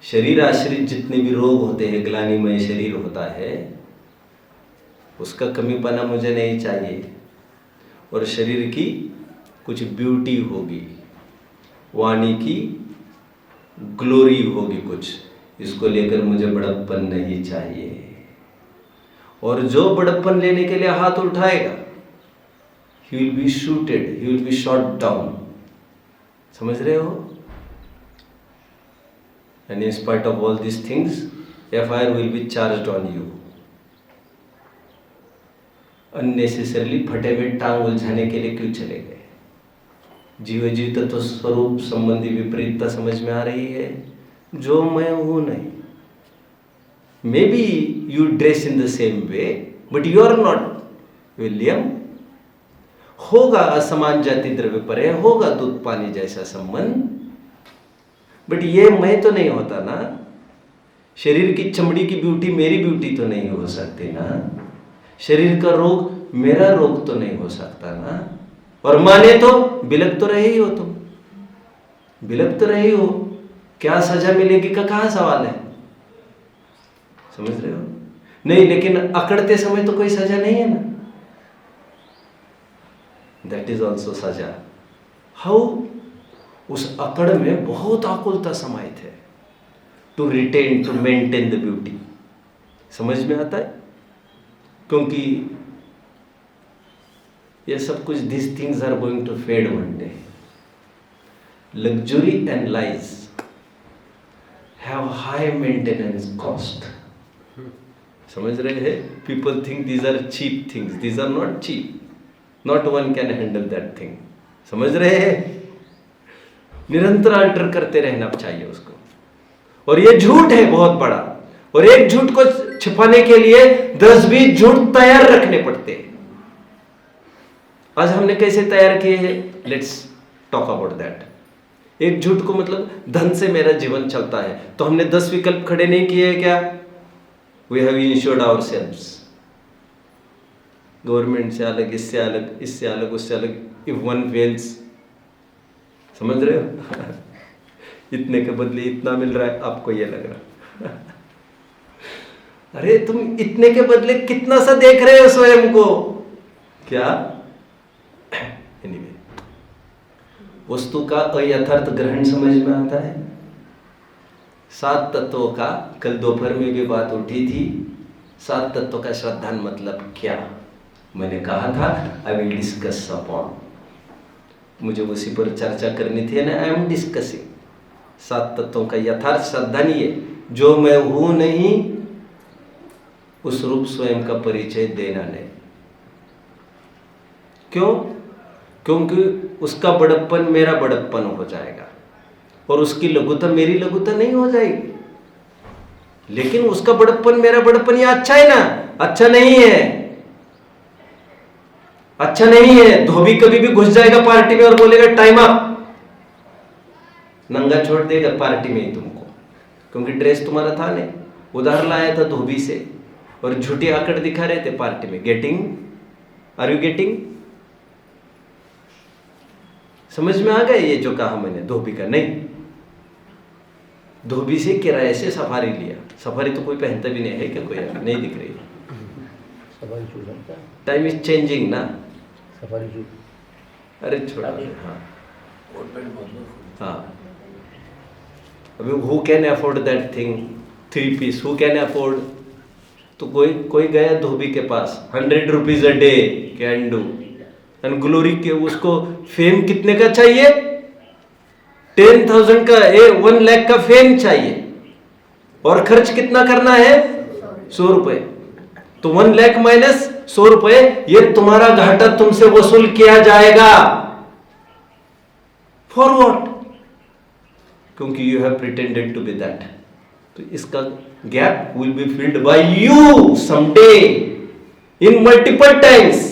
शरीर आश्रित जितने भी रोग होते हैं, ग्लानिमय शरीर होता है, उसका कमीपना मुझे नहीं चाहिए. और शरीर की कुछ ब्यूटी होगी, वाणी की ग्लोरी होगी कुछ, इसको लेकर मुझे बड़प्पन नहीं चाहिए. और जो बड़प्पन लेने के लिए हाथ उठाएगा, he will be shooted, he will be shot down. समझ रहे हो? And in spite of all these things, FIR will be charged on you. Unnecessarily फटे में टांग उलझाने के लिए क्यों चले गए? जीव जीव तत्व स्वरूप संबंधी विपरीतता समझ में आ रही है? जो मैं हूं नहीं. Maybe you dress in the same way, but you are not. William, होगा असमान जाति द्रव्य पर, होगा दूध पानी जैसा संबंध, बट ये मैं तो नहीं होता ना. शरीर की चमड़ी की ब्यूटी मेरी ब्यूटी तो नहीं हो सकती ना. शरीर का रोग मेरा रोग तो नहीं हो सकता ना. और माने तो बिलक तो रहे ही हो. तुम बिलक तो रहे हो. क्या सजा मिलेगी का कहां सवाल है? समझ रहे हो? नहीं, लेकिन अकड़ते समय तो कोई सजा नहीं है ना. दैट इज ऑल्सो सजा. हाउ? उस अकड़ में बहुत आकुलता समाहित है. To retain, to maintain the beauty. समझ में आता है? क्योंकि ये सब कुछ, this things are going to fade one day. Luxury and lies have high maintenance cost. समझ रहे हैं? People think these are cheap things. These are not cheap. Not one can handle that thing. समझ रहे हैं? निरंतर अल्टर करते रहना चाहिए उसको. और ये झूठ है बहुत बड़ा. और एक झूठ को छिपाने के लिए 10-20 झूठ तैयार रखने पड़ते हैं. आज हमने कैसे तैयार किए हैं? Let's talk about that. एक झूठ को मतलब धन से मेरा जीवन चलता है, तो हमने 10 विकल्प खड़े नहीं किए क्या? We have insured ourselves. Government से अलग, इससे अलग, इससे अलग, उससे अलग. इफ वन फेल्स, समझ रहे हो? इतने के बदले इतना मिल रहा है, आपको ये लग रहा. अरे तुम इतने के बदले कितना सा देख रहे हो स्वयं को? क्या? एनीवे, वस्तु का अयथार्थ ग्रहण समझ में आता है. 7 तत्वों का कल दोपहर में भी बात उठी थी. 7 तत्वों का श्रद्धान मतलब क्या? मैंने कहा था आई विल डिस्कस अपॉन. मुझे उसी पर चर्चा करनी थी ना. आई एम डिस्कसिंग 7 तत्वों का यथार्थ श्रद्धान. ये जो मैं हूं नहीं, उस रूप स्वयं का परिचय देना नहीं. क्यों? क्योंकि उसका बड़प्पन मेरा बड़प्पन हो जाएगा, और उसकी लघुता मेरी लघुता नहीं हो जाएगी. लेकिन उसका बड़प्पन मेरा बड़प्पन, ये अच्छा है ना? अच्छा नहीं है. अच्छा नहीं है. धोबी कभी भी घुस जाएगा पार्टी में और बोलेगा टाइम अप. नंगा छोड़ देगा पार्टी में ही तुमको, क्योंकि ड्रेस तुम्हारा था नहीं. उधार लाया था धोबी से, और झूठी आकड़ दिखा रहे थे पार्टी में. गेटिंग? Are you getting? समझ में आ गया ये जो कहा मैंने धोबी का? नहीं, धोबी से किराए से सफारी लिया। सफारी तो कोई पहनता भी नहीं है, क्या कोई अभी नहीं दिख रही? सफारी शूज बनता है, टाइम इज चेंजिंग ना। Safari shoes. अरे छोड़ा। हाँ कोट पैंट बहुत हाँ, अभी who can afford that thing? 3 piece who can afford? तो कोई गया धोबी के पास, 100 rupees a day can do, and glory के उसको फेम कितने का चाहिए? 10,000 का 1 लाख का फेम चाहिए, और खर्च कितना करना है? 100 रुपए। तो 1 लाख माइनस 100 रुपए, ये तुम्हारा घाटा तुमसे वसूल किया जाएगा। For what? क्योंकि you have pretended to be that. तो इसका gap will be filled by you someday in multiple times.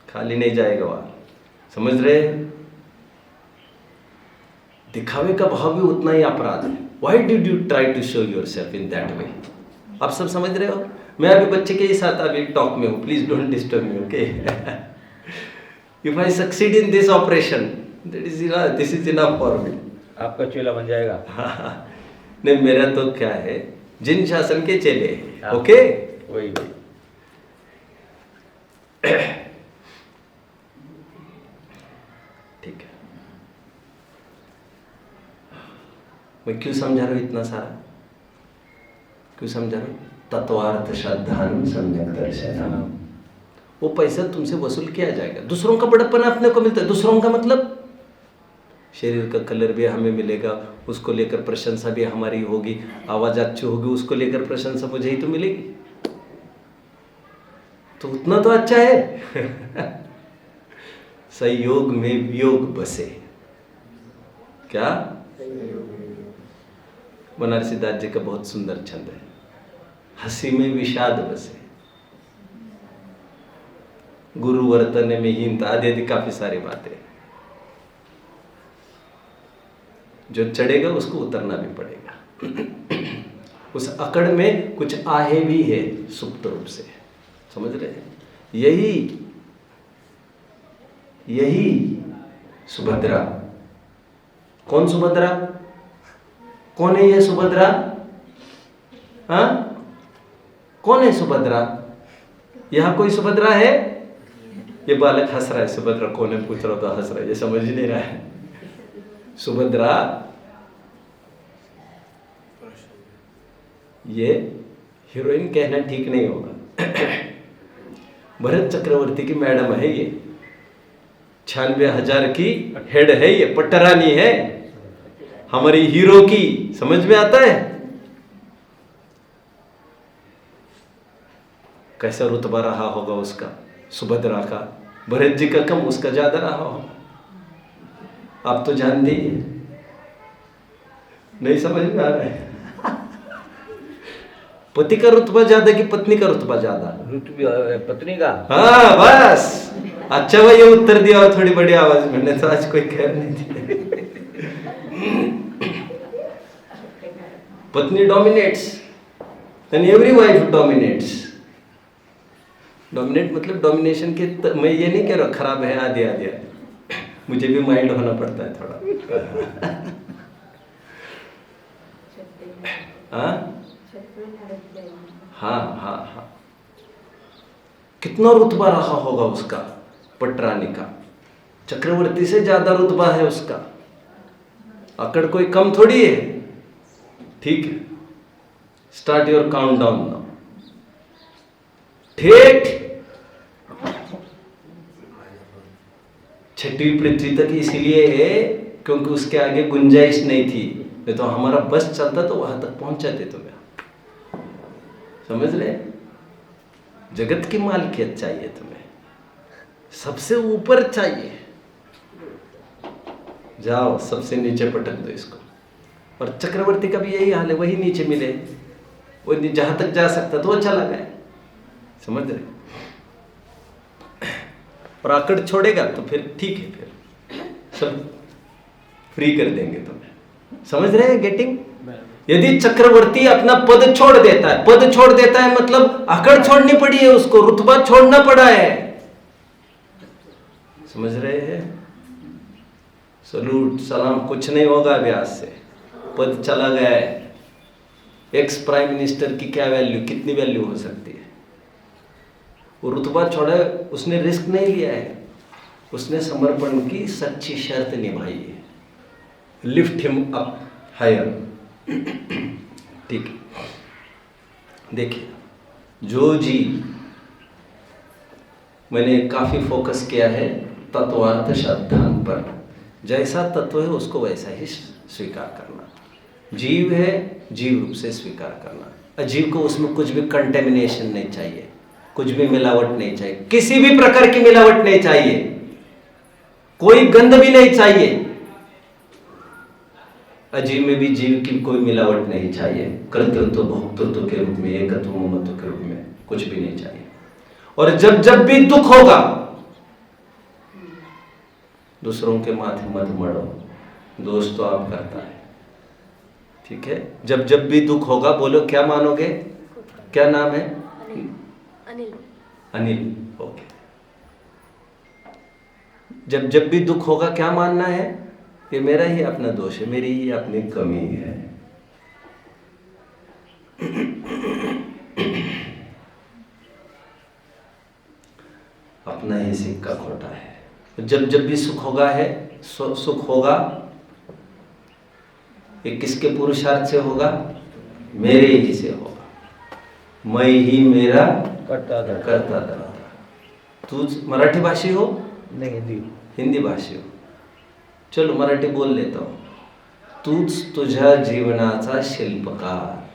खाली नहीं जाएगा वहां, समझ रहे? दिखावे का भाव भी उतना ही अपराध है। Why did you try to show yourself in that way? आप सब समझ रहे हो? मैं अभी बच्चे के ही साथ अभी टॉक में हूं, please don't disturb me, okay? If I succeed in this operation, this is enough for me. आपका चेला बन जाएगा। नहीं, मेरा तो क्या है, जिन शासन के चेले, हाँ। ओके? वही वही। ठीक है, मैं क्यों समझा रहा हूं इतना सारा? क्यों समझा रहा हूं? तत्वार्थ श्रद्धान सम्यक दर्शनम। वो पैसा तुमसे वसूल किया जाएगा। दूसरों का बड़प्पन अपने को मिलता है। दूसरों का मतलब शरीर का कलर भी हमें मिलेगा, उसको लेकर प्रशंसा भी हमारी होगी, आवाज अच्छी होगी, उसको लेकर प्रशंसा मुझे ही तो मिलेगी। तो उतना तो अच्छा है। संयोग में वियोग बसे। क्या? बनारसी दास जी का बहुत सुंदर छंद है, हंसी में विषाद बसे, गुरु वर्तन में हीनता, आदि आदि काफी सारी बातें। जो चढ़ेगा उसको उतरना भी पड़ेगा। उस अकड़ में कुछ आहे भी है सुप्त रूप से, समझ रहे हैं? यही सुभद्रा। कौन सुभद्रा? कौन है ये सुभद्रा? हाँ, कौन है सुभद्रा? यहां कोई सुभद्रा है? ये बालक हंस रहा है, सुभद्रा कौन है पूछ रहा था, हंस रहा है, ये समझ ही नहीं रहा है। सुभद्रा ये हीरोइन कहना ठीक नहीं होगा। भरत चक्रवर्ती की मैडम है ये, 96,000 की हेड है ये, पट्टरानी है हमारी हीरो की। समझ में आता है? कैसा रुतबा रहा होगा उसका, सुभद्रा का। भरत जी का कम, उसका ज्यादा रहा होगा। आप तो जानते ही हैं, नहीं समझ में आ रहा है? पति का रुतबा ज्यादा कि पत्नी का रुतबा ज्यादा? पत्नी का। हाँ बस, अच्छा भाई ये उत्तर दिया और थोड़ी बड़ी आवाज में, नहीं तो आज कोई कह नहीं थी। पत्नी dominates and every wife dominates. Dominate मतलब डोमिनेशन के मैं ये नहीं कह रहा खराब है, आदि आदि, मुझे भी माइंड होना पड़ता है थोड़ा। हाँ हाँ हाँ, कितना रुतबा रहा होगा उसका, पटरानी का। चक्रवर्ती से ज्यादा रुतबा है उसका, अकड़ कोई कम थोड़ी है। ठीक है, start your count down now. ठेठ 6वीं पृथ्वी तक इसीलिए है क्योंकि उसके आगे गुंजाइश नहीं थी, नहीं तो हमारा बस चलता तो वहां तक पहुंच जाते तुम्हें। समझ रहे? जगत की मालकियत चाहिए तुम्हें, सबसे ऊपर चाहिए। जाओ सबसे नीचे पटक दो इसको। और चक्रवर्ती का भी यही हाल है, वही नीचे मिले, वो जहां तक जा सकता तो वो चला गया। समझ रहे? और आकड़ छोड़ेगा तो फिर ठीक है, फिर सब फ्री कर देंगे तुम्हें। समझ रहे हैं? गेटिंग? यदि चक्रवर्ती अपना पद छोड़ देता है, पद छोड़ देता है मतलब आकड़ छोड़नी पड़ी है उसको, रुतबा छोड़ना पड़ा है। समझ रहे हैं? सलूट सलाम कुछ नहीं होगा अभ्यास से। पद चला गया है। एक्स प्राइम मिनिस्टर की क्या वैल्यू, कितनी वैल्यू हो सकती है? वो रुतबा छोड़ा, उसने रिस्क नहीं लिया है, उसने समर्पण की सच्ची शर्त निभाई है। Lift him up higher. ठीक है, देखिए जो जीव, मैंने काफी फोकस किया है तत्वार्थ शब्दांत पर। जैसा तत्व है उसको वैसा ही स्वीकार करना। जीव है, जीव रूप से स्वीकार करना। अजीव को उसमें कुछ भी कंटेमिनेशन नहीं चाहिए, कुछ भी मिलावट नहीं चाहिए, किसी भी प्रकार की मिलावट नहीं चाहिए, कोई गंध भी नहीं चाहिए। अजीव में भी जीव की कोई मिलावट नहीं चाहिए। कर्तृत्व भोक्तृत्व के रूप में, एकत्व ममत्व के रूप में कुछ भी नहीं चाहिए। और जब जब भी दुख होगा, दूसरों के माथे मत मढ़ो, दोष तो आप करता है। ठीक है, जब जब भी दुख होगा बोलो क्या मानोगे? क्या नाम है? अनिल। अनिल, ओके। जब जब भी दुख होगा क्या मानना है? ये मेरा ही अपना दोष है, मेरी ही अपनी कमी है। अपना ही सिक्का खोटा है। जब जब भी सुख होगा है, सुख होगा, ये किसके पुरुषार्थ से होगा? मेरे ही से होगा। मैं ही मेरा करता था। करता था। तू मराठी भाषी हो? नहीं, हिंदी। हिंदी भाषी हो? चलो मराठी बोल लेता हूँ। तूच तुझ्या जीवनाचा शिल्पकार,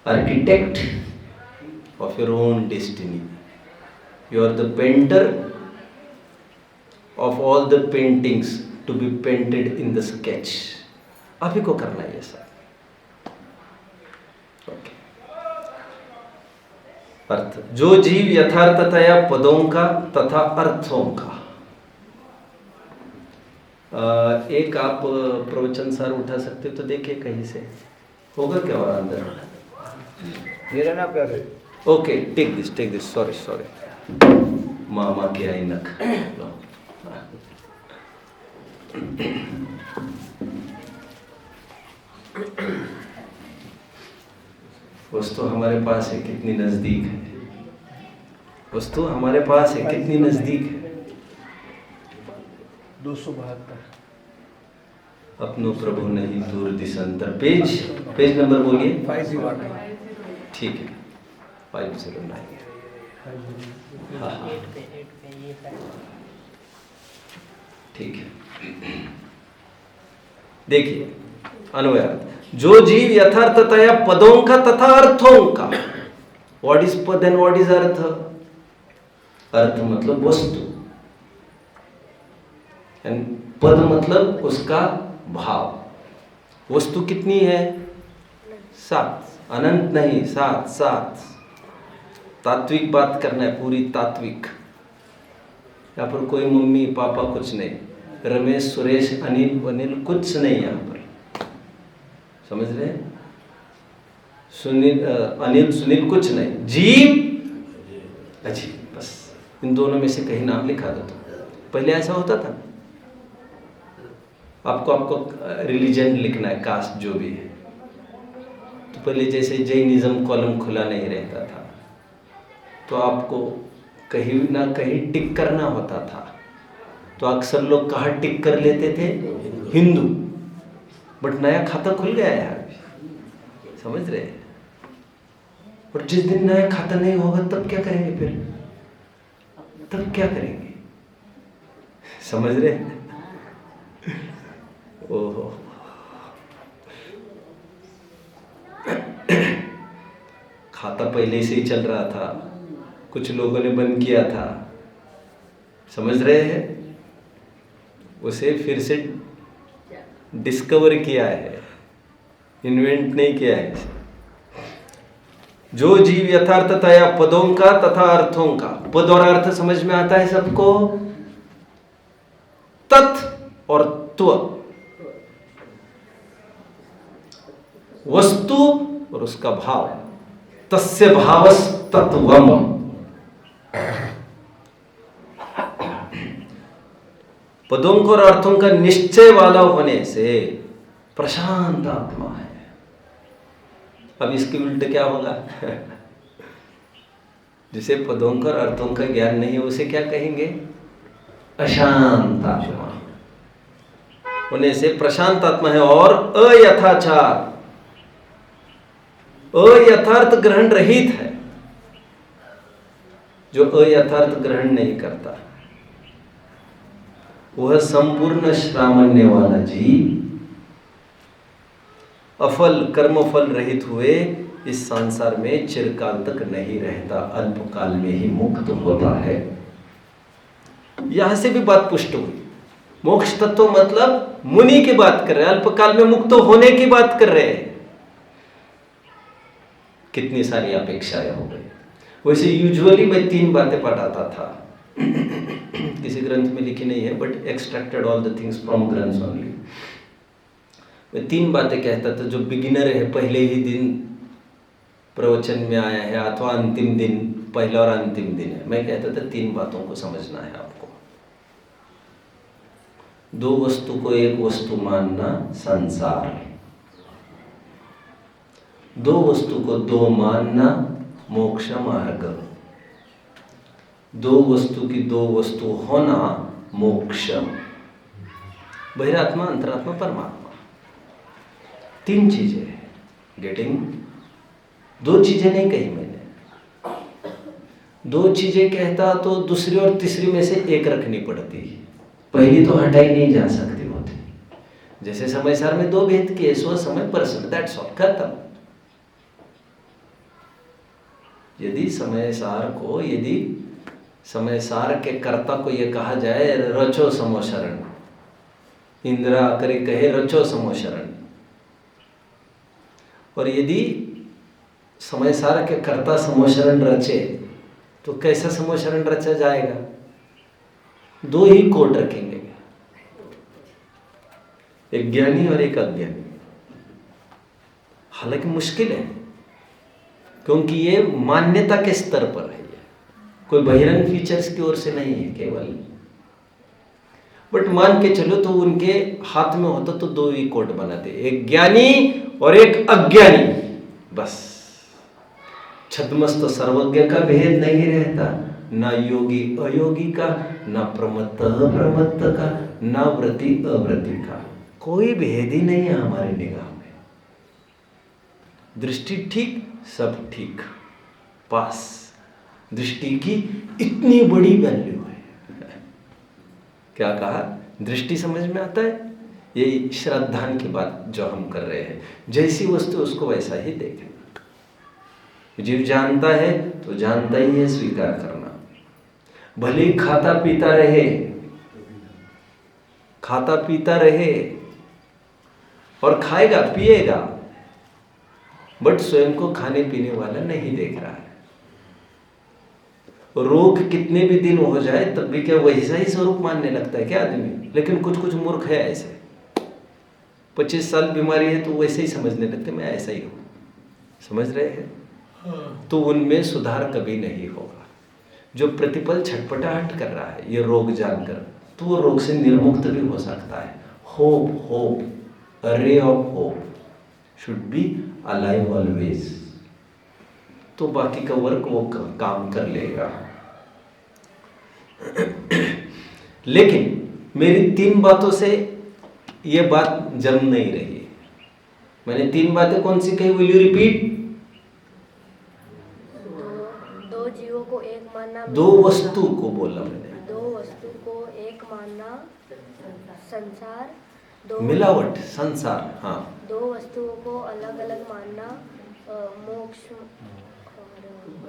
architect of your own destiny. You are the painter of all the paintings to be painted in the sketch. आप ही को करना है ये सब। ओके। अर्थ, जो जीव यथार्थतया पदों का तथा अर्थों का। एक आप प्रवचन सार उठा सकते हो तो देखिए कहीं से होगा क्या? और अंदर ये रहना क्या है? ओके, टेक दिस, सॉरी, मामा के ऐनक। वस्तु हमारे पास है, कितनी नजदीक है। वस्तु हमारे पास है, कितनी नजदीक है। 272। अपनो प्रभु नहीं दूर दिसंतर। पेज नंबर बोलिए। 509। ठीक है, 509। हाँ, ठीक है। देखिए अन्वयार्थ, जो जीव यथार्थतया पदों का तथा अर्थों का। व्हाट इज पद एंड व्हाट इज अर्थ? अर्थ मतलब वस्तु, एंड पद मतलब उसका भाव। वस्तु कितनी है? 7, अनंत नहीं, 7। तात्विक बात करना है, पूरी तात्विक। यहाँ पर कोई मम्मी पापा कुछ नहीं, रमेश सुरेश अनिल कुछ नहीं यहाँ पर। समझ रहे हैं? अनिल सुनील कुछ नहीं, जीव अजीब, बस इन दोनों में से कहीं नाम लिखा दो। तो पहले ऐसा होता था, आपको रिलीजन लिखना है, कास्ट जो भी है, तो पहले जैसे जैनिज्म कॉलम खुला नहीं रहता था, तो आपको कहीं ना कहीं टिक करना होता था। तो अक्सर लोग कहाँ टिक कर लेते थे? हिंदू। बट नया खाता खुल गया है यार, समझ रहे हैं? और जिस दिन नया खाता नहीं होगा तब क्या करेंगे? फिर तब क्या करेंगे? समझ रहे हैं? ओहो, खाता पहले से ही चल रहा था, कुछ लोगों ने बंद किया था। समझ रहे हैं? उसे फिर से डिस्कवर किया है, इन्वेंट नहीं किया है। जो जीव यथार्थतया पदों का तथा अर्थों का, पद और अर्थ समझ में आता है सबको? तत् और त्व, वस्तु और उसका भाव। तस्य भावस्तत्वम। पदों और अर्थों का निश्चय वाला होने से प्रशांत आत्मा है। अब इसके उल्टे क्या होगा? जिसे पदों और अर्थों का ज्ञान नहीं है उसे क्या कहेंगे? अशांत आत्मा होने से प्रशांत आत्मा है। और अयथाचार, अयथार्थ ग्रहण रहित है। जो अयथार्थ ग्रहण नहीं करता वह संपूर्ण श्रामण्य वाला जीव अफल कर्मफल रहित हुए इस संसार में चिरकाल तक नहीं रहता, अल्पकाल में ही मुक्त होता है। यहां से भी बात पुष्ट हुई। मोक्ष तत्व मतलब मुनि की बात कर रहे हैं, अल्पकाल में मुक्त होने की बात कर रहे हैं। कितनी सारी अपेक्षाएं हो गई। वैसे यूजुअली मैं 3 बातें पढ़ाता था, किसी ग्रंथ में लिखी नहीं है, but extracted all the things from ग्रंथ्स ओनली। मैं 3 बातें कहता था। जो बिगिनर है, पहले ही दिन प्रवचन में आया है अथवा अंतिम दिन, पहला और अंतिम दिन है, मैं कहता था 3 बातों को समझना है आपको। 2 वस्तु को एक वस्तु मानना संसार, 2 वस्तु को 2 मानना मोक्ष मार्ग, 2 वस्तु की 2 वस्तु होना मोक्ष। बहिरात्मा, अंतरात्मा, परमात्मा, 3 चीजें। गेटिंग? 2 चीजें नहीं कही मैंने। 2 चीजें कहता तो दूसरी और तीसरी में से एक रखनी पड़ती, पहली तो हटाई नहीं जा सकती होती। जैसे समय सार में 2 भेद किए, स्व समय पर्सन, दैट्स ऑल, खत्म। यदि समय सार के कर्ता को यह कहा जाए रचो समो शरण, इंदिरा करे कहे रचो समो शरण, और यदि समय सार के कर्ता समो शरण रचे तो कैसा समो शरण रचा जाएगा? 2 ही कोट रखेंगे, एक ज्ञानी और एक अज्ञानी। हालांकि मुश्किल है, क्योंकि ये मान्यता के स्तर पर है, कोई बहिरंग फीचर्स की ओर से नहीं है केवल। बट मान के चलो तो उनके हाथ में होता तो 2 ही कोट बनाते, एक ज्ञानी और एक अज्ञानी, बस। छद्मस्त सर्वज्ञ का भेद नहीं रहता, ना योगी अयोगी का, ना प्रमत्त अप्रमत्त का, ना व्रति अव्रति का, कोई भेद ही नहीं है हमारी निगाह में। दृष्टि ठीक, सब ठीक, पास। दृष्टि की इतनी बड़ी वैल्यू है। क्या कहा? दृष्टि समझ में आता है? यही श्रद्धान की बात जो हम कर रहे हैं। जैसी वस्तु उसको वैसा ही देखना। जीव जानता है तो जानता ही है, स्वीकार करना। भले ही खाता पीता रहे और खाएगा पिएगा, बट स्वयं को खाने पीने वाला नहीं देख रहा है। रोग कितने भी दिन हो जाए तब भी क्या वैसा ही स्वरूप मानने लगता है क्या आदमी? लेकिन कुछ मूर्ख है ऐसे, 25 साल बीमारी है तो वैसे ही समझने लगते मैं ऐसा ही हूँ, समझ रहे हैं? तो उनमें सुधार कभी नहीं होगा। जो प्रतिपल छटपटाहट कर रहा है ये रोग जानकर, तो वो रोग से निर्मुक्त भी हो सकता है। Hope, a ray of hope should be alive always। तो बाकी का वर्क वो काम कर लेगा। लेकिन मेरी 3 बातों से ये बात जम नहीं रही है। मैंने 3 बातें कौन सी कही? Will you repeat? 2 जीवों को एक मानना, 2 वस्तु को बोला मैंने। 2 वस्तु को एक मानना संसार, 2 मिलावट संसार, हाँ। 2 वस्तुओं को अलग अलग मानना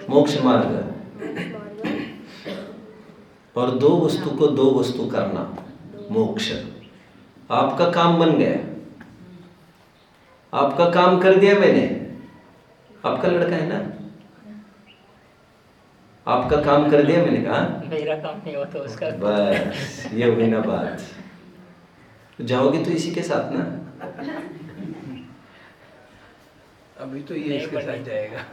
मोक्ष मार्ग, और 2 वस्तु को 2 वस्तु करना मोक्ष। आपका काम बन गया, आपका काम कर दिया मैंने। आपका लड़का है ना, आपका काम कर दिया मैंने कहा। मेरा काम नहीं होता उसका। बस ये हुई ना बात। जाओगे तो इसी के साथ ना। अभी तो ये इसके साथ जाएगा।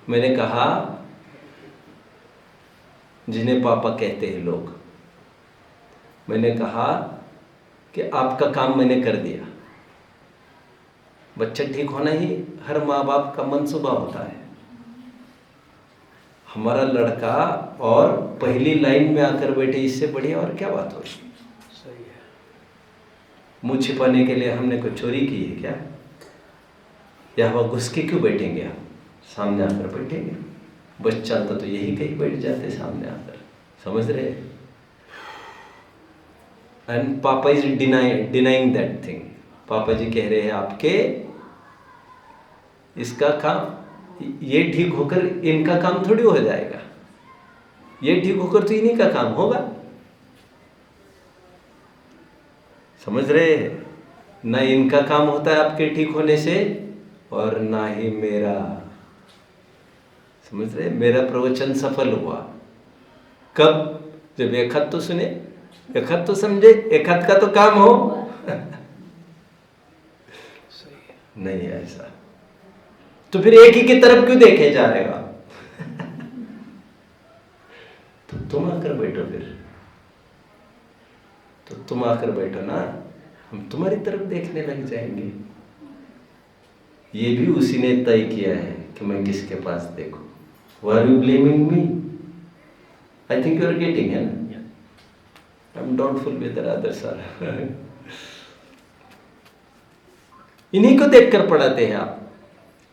मैंने कहा जिन्हें पापा कहते हैं लोग। मैंने कहा कि आपका काम मैंने कर दिया। बच्चा ठीक होना ही हर माँ बाप का मनसूबा होता है। हमारा लड़का और पहली लाइन में आकर बैठे, इससे बढ़िया और क्या बात होगी। सही है। मुंह छिपाने के लिए हमने कोई चोरी की है क्या? या वह घुस के क्यों बैठेंगे? हम सामने आकर बैठेंगे। बस चलता तो यही कहीं बैठ जाते सामने आकर, समझ रहे? एंड पापा इज डिनाइंग दैट थिंग। पापा जी कह रहे हैं आपके इसका काम, ये ठीक होकर इनका काम थोड़ी हो जाएगा। ये ठीक होकर तो इन्हीं का काम होगा। समझ रहे हैं? ना इनका काम होता है आपके ठीक होने से और ना ही मेरा। समझ रहे? मेरा प्रवचन सफल हुआ कब? जब एक हाथ तो सुने, एक हाथ तो समझे, एक हाथ का तो काम हो। नहीं ऐसा तो फिर एक ही की तरफ क्यों देखे जा रहे हो आप? तो तुम आकर बैठो फिर, तो तुम आकर बैठो ना, हम तुम्हारी तरफ देखने लग जाएंगे। ये भी उसी ने तय किया है कि मैं किसके पास देखूं। Why are you blaming me? I think you are getting है ना? I'm doubtful whether others are. इन्हीं को देखकर पढ़ाते हैं आप।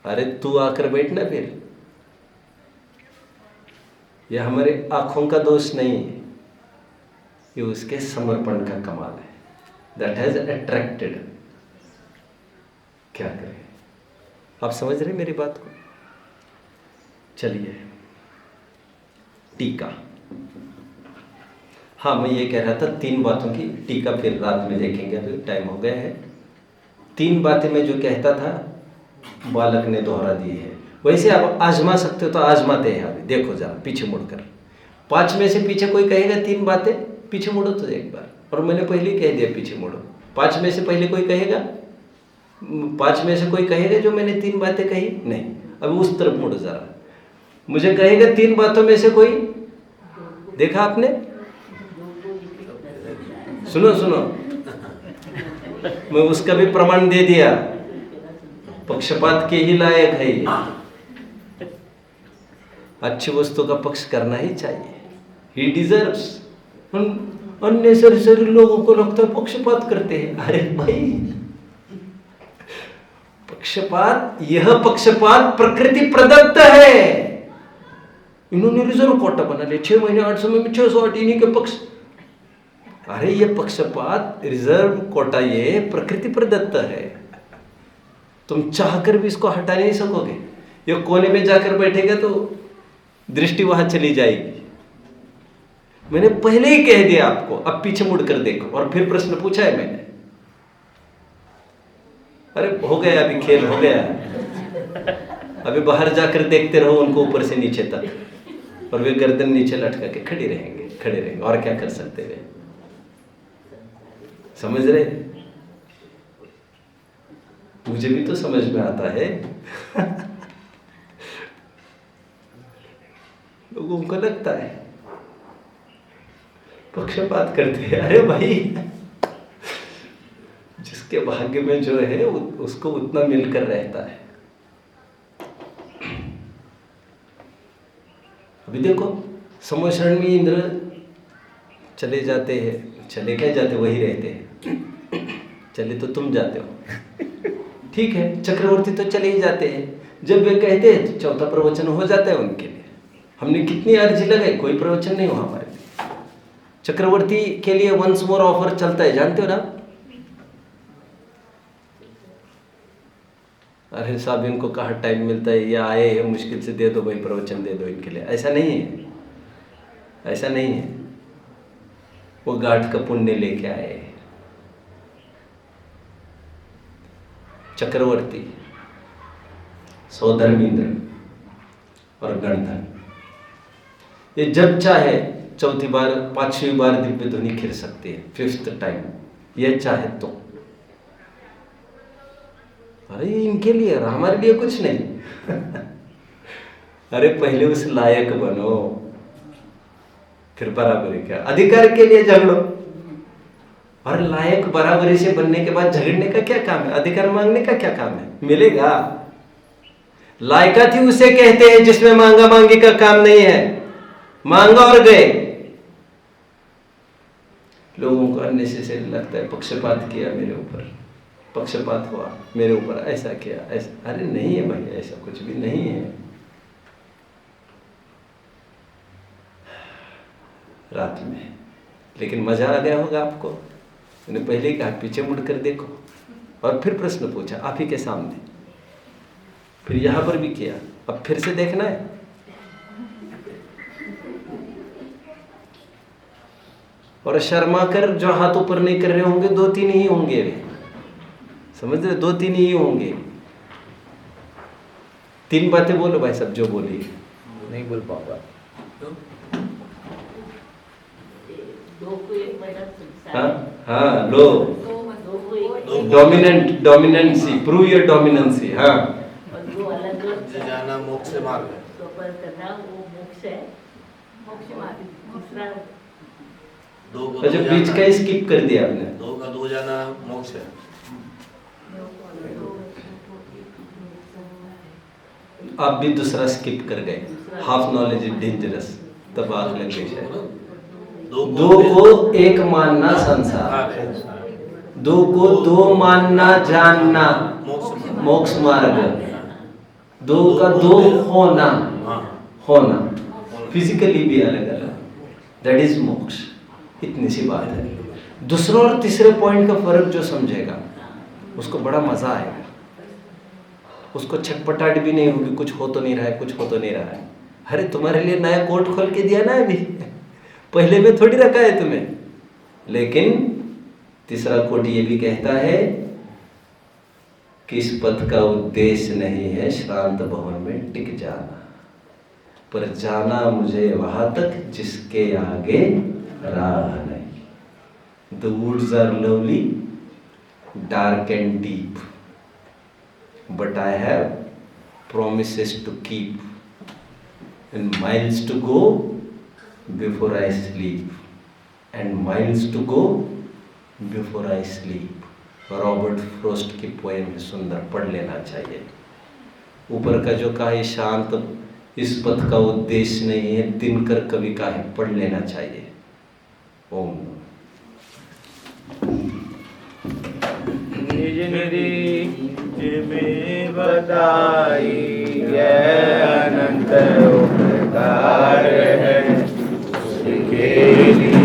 अरे तू आकर बैठना फिर। यह हमारे आंखों का दोष नहीं है, ये उसके समर्पण का कमाल है। That has attracted। क्या करें? आप समझ रहे मेरी बात को? चलिए टीका। हाँ, मैं ये कह रहा था 3 बातों की टीका फिर रात में देखेंगे, अभी टाइम हो गया है। 3 बातें मैं जो कहता था बालक ने दोहरा दी है। वैसे आप आजमा सकते हो तो आजमाते हैं। अभी देखो जरा पीछे मुड़कर, 5 में से पीछे कोई कहेगा 3 बातें, पीछे मुड़ो तो एक बार। और मैंने पहले ही कह दिया पीछे मुड़ो। 5 में से पहले कोई कहेगा, 5 में से कोई कहेगा जो मैंने 3 बातें कही? नहीं। अब उस तरफ मुड़ो जरा, मुझे कहेगा 3 बातों में से कोई? देखा आपने? सुनो सुनो, मैं उसका भी प्रमाण दे दिया। पक्षपात के ही लायक है ये। अच्छी वस्तु का पक्ष करना ही चाहिए। ही डिजर्व्स। अननेसेसरी लोगों को लगता है पक्षपात करते हैं। अरे भाई, पक्षपात, यह पक्षपात प्रकृति प्रदत्त है। इन्होंने रिजर्व कोटा बना लिया, 6 महीने 8 समय में 608 इन्हीं के पक्ष। अरे ये पक्षपात, रिजर्व कोटा, ये प्रकृति प्रदत्त है। तुम चाहकर भी इसको हटा नहीं सकोगे। ये कोने में जाकर बैठेगा तो दृष्टि वहां चली जाएगी। मैंने पहले ही कह दिया आपको, अब पीछे मुड़कर देखो। और फिर प्रश्न पूछा है मैंने। अरे हो गया, अभी खेल हो गया। अभी बाहर जाकर देखते रहो उनको ऊपर से नीचे तक, और वे गर्दन नीचे लटका के खड़े रहेंगे। और क्या कर सकते वे? समझ रहे? मुझे भी तो समझ में आता है। लोगों को लगता है पक्षपात करते हैं। अरे भाई, जिसके भाग्य में जो है उसको उतना मिलकर रहता है। अभी देखो, समोशरण में इंद्र चले जाते हैं, चले क्या जाते, वही रहते हैं। चले तो तुम जाते हो, ठीक है। चक्रवर्ती तो चले ही जाते हैं। जब वे कहते हैं तो चौथा प्रवचन हो जाता है उनके लिए। हमने कितनी अर्जी लगाई, कोई प्रवचन नहीं हुआ हमारे लिए। चक्रवर्ती के लिए वंस मोर ऑफर चलता है, जानते हो ना? अरे साहब, इनको कहाँ टाइम मिलता है, ये आए हैं मुश्किल से, दे दो भाई प्रवचन, दे दो इनके लिए। ऐसा नहीं है, ऐसा नहीं है। वो गाठ का पुण्य लेके आए। चक्रवर्ती, सौधर्मेंद्र और गणधर, ये जब चाहे चौथी बार, 5वीं बार दिव्य ध्वनि खिल सकती है, 5th टाइम, ये चाहे तो। अरे इनके लिए, हमारे लिए कुछ नहीं। अरे पहले उस लायक बनो। फिर बराबरी क्या, अधिकार के लिए झगड़ो। और लायक बराबरी से बनने के बाद झगड़ने का क्या काम है, अधिकार मांगने का क्या काम है, मिलेगा। लायकात ही उसे कहते हैं जिसमें मांगा मांगी का काम नहीं है, मांगा और गए। लोगों को अननेसेसरी लगता है, पक्षपात किया मेरे ऊपर, पक्षपात हुआ मेरे ऊपर, ऐसा किया ऐसा। अरे नहीं है भाई, ऐसा कुछ भी नहीं है। रात में लेकिन मजा आ गया होगा आपको। मैंने पहले कहा पीछे मुड़कर देखो, और फिर प्रश्न पूछा आप ही के सामने, फिर यहां पर भी किया, अब फिर से देखना है। और शर्मा कर जो हाथ ऊपर नहीं कर रहे होंगे, 2-3 ही होंगे वे, समझ रहे, 2-3 ही होंगे। 3 बातें बोलो भाई सब जो बोली। नहीं बोल पाऊंगा। हाँ हाँ, लो डोमिनेंसी, प्रूव योर डोमिनेंसी। हाँ, जाना मोक्ष मार्ग है। अच्छा बीच का स्किप कर दिया आपने। 2 का 2 जाना मोक्ष है। आप भी दूसरा स्किप कर गए, हाफ नॉलेज इज डेंजरस, तब आग लग गई शायद। 2 को 1 मानना संसार, 2 को 2 मानना जानना मोक्ष मार्ग, 2 का 2 होना, होना फिजिकली भी अलग अलग, दैट इज मोक्ष। इतनी सी बात है। दूसरे और तीसरे पॉइंट का फर्क जो समझेगा उसको बड़ा मजा आएगा, उसको छटपटाहट भी नहीं होगी, कुछ हो तो नहीं रहा है, कुछ हो तो नहीं रहा है। अरे तुम्हारे लिए नया कोर्ट खोल के दिया ना अभी, पहले में थोड़ी रखा है तुम्हें। लेकिन तीसरा कोर्ट ये भी कहता है कि इस पथ का उद्देश्य नहीं है श्रांत भवन में टिक जाना, पर जाना मुझे वहां तक जिसके आगे राह नहीं। The woods are lovely, dark and deep, but I have promises to keep and miles to go before I sleep, and miles to go before I sleep। Robert frost की पोएम है, सुंदर, पढ़ लेना चाहिए। ऊपर का जो कहा है शांत इस पथ का उद्देश्य नहीं है, दिनकर कवि का है, पढ़ लेना चाहिए। ओम निज निज में बताई यह अनंत उपकार है, उसके लिए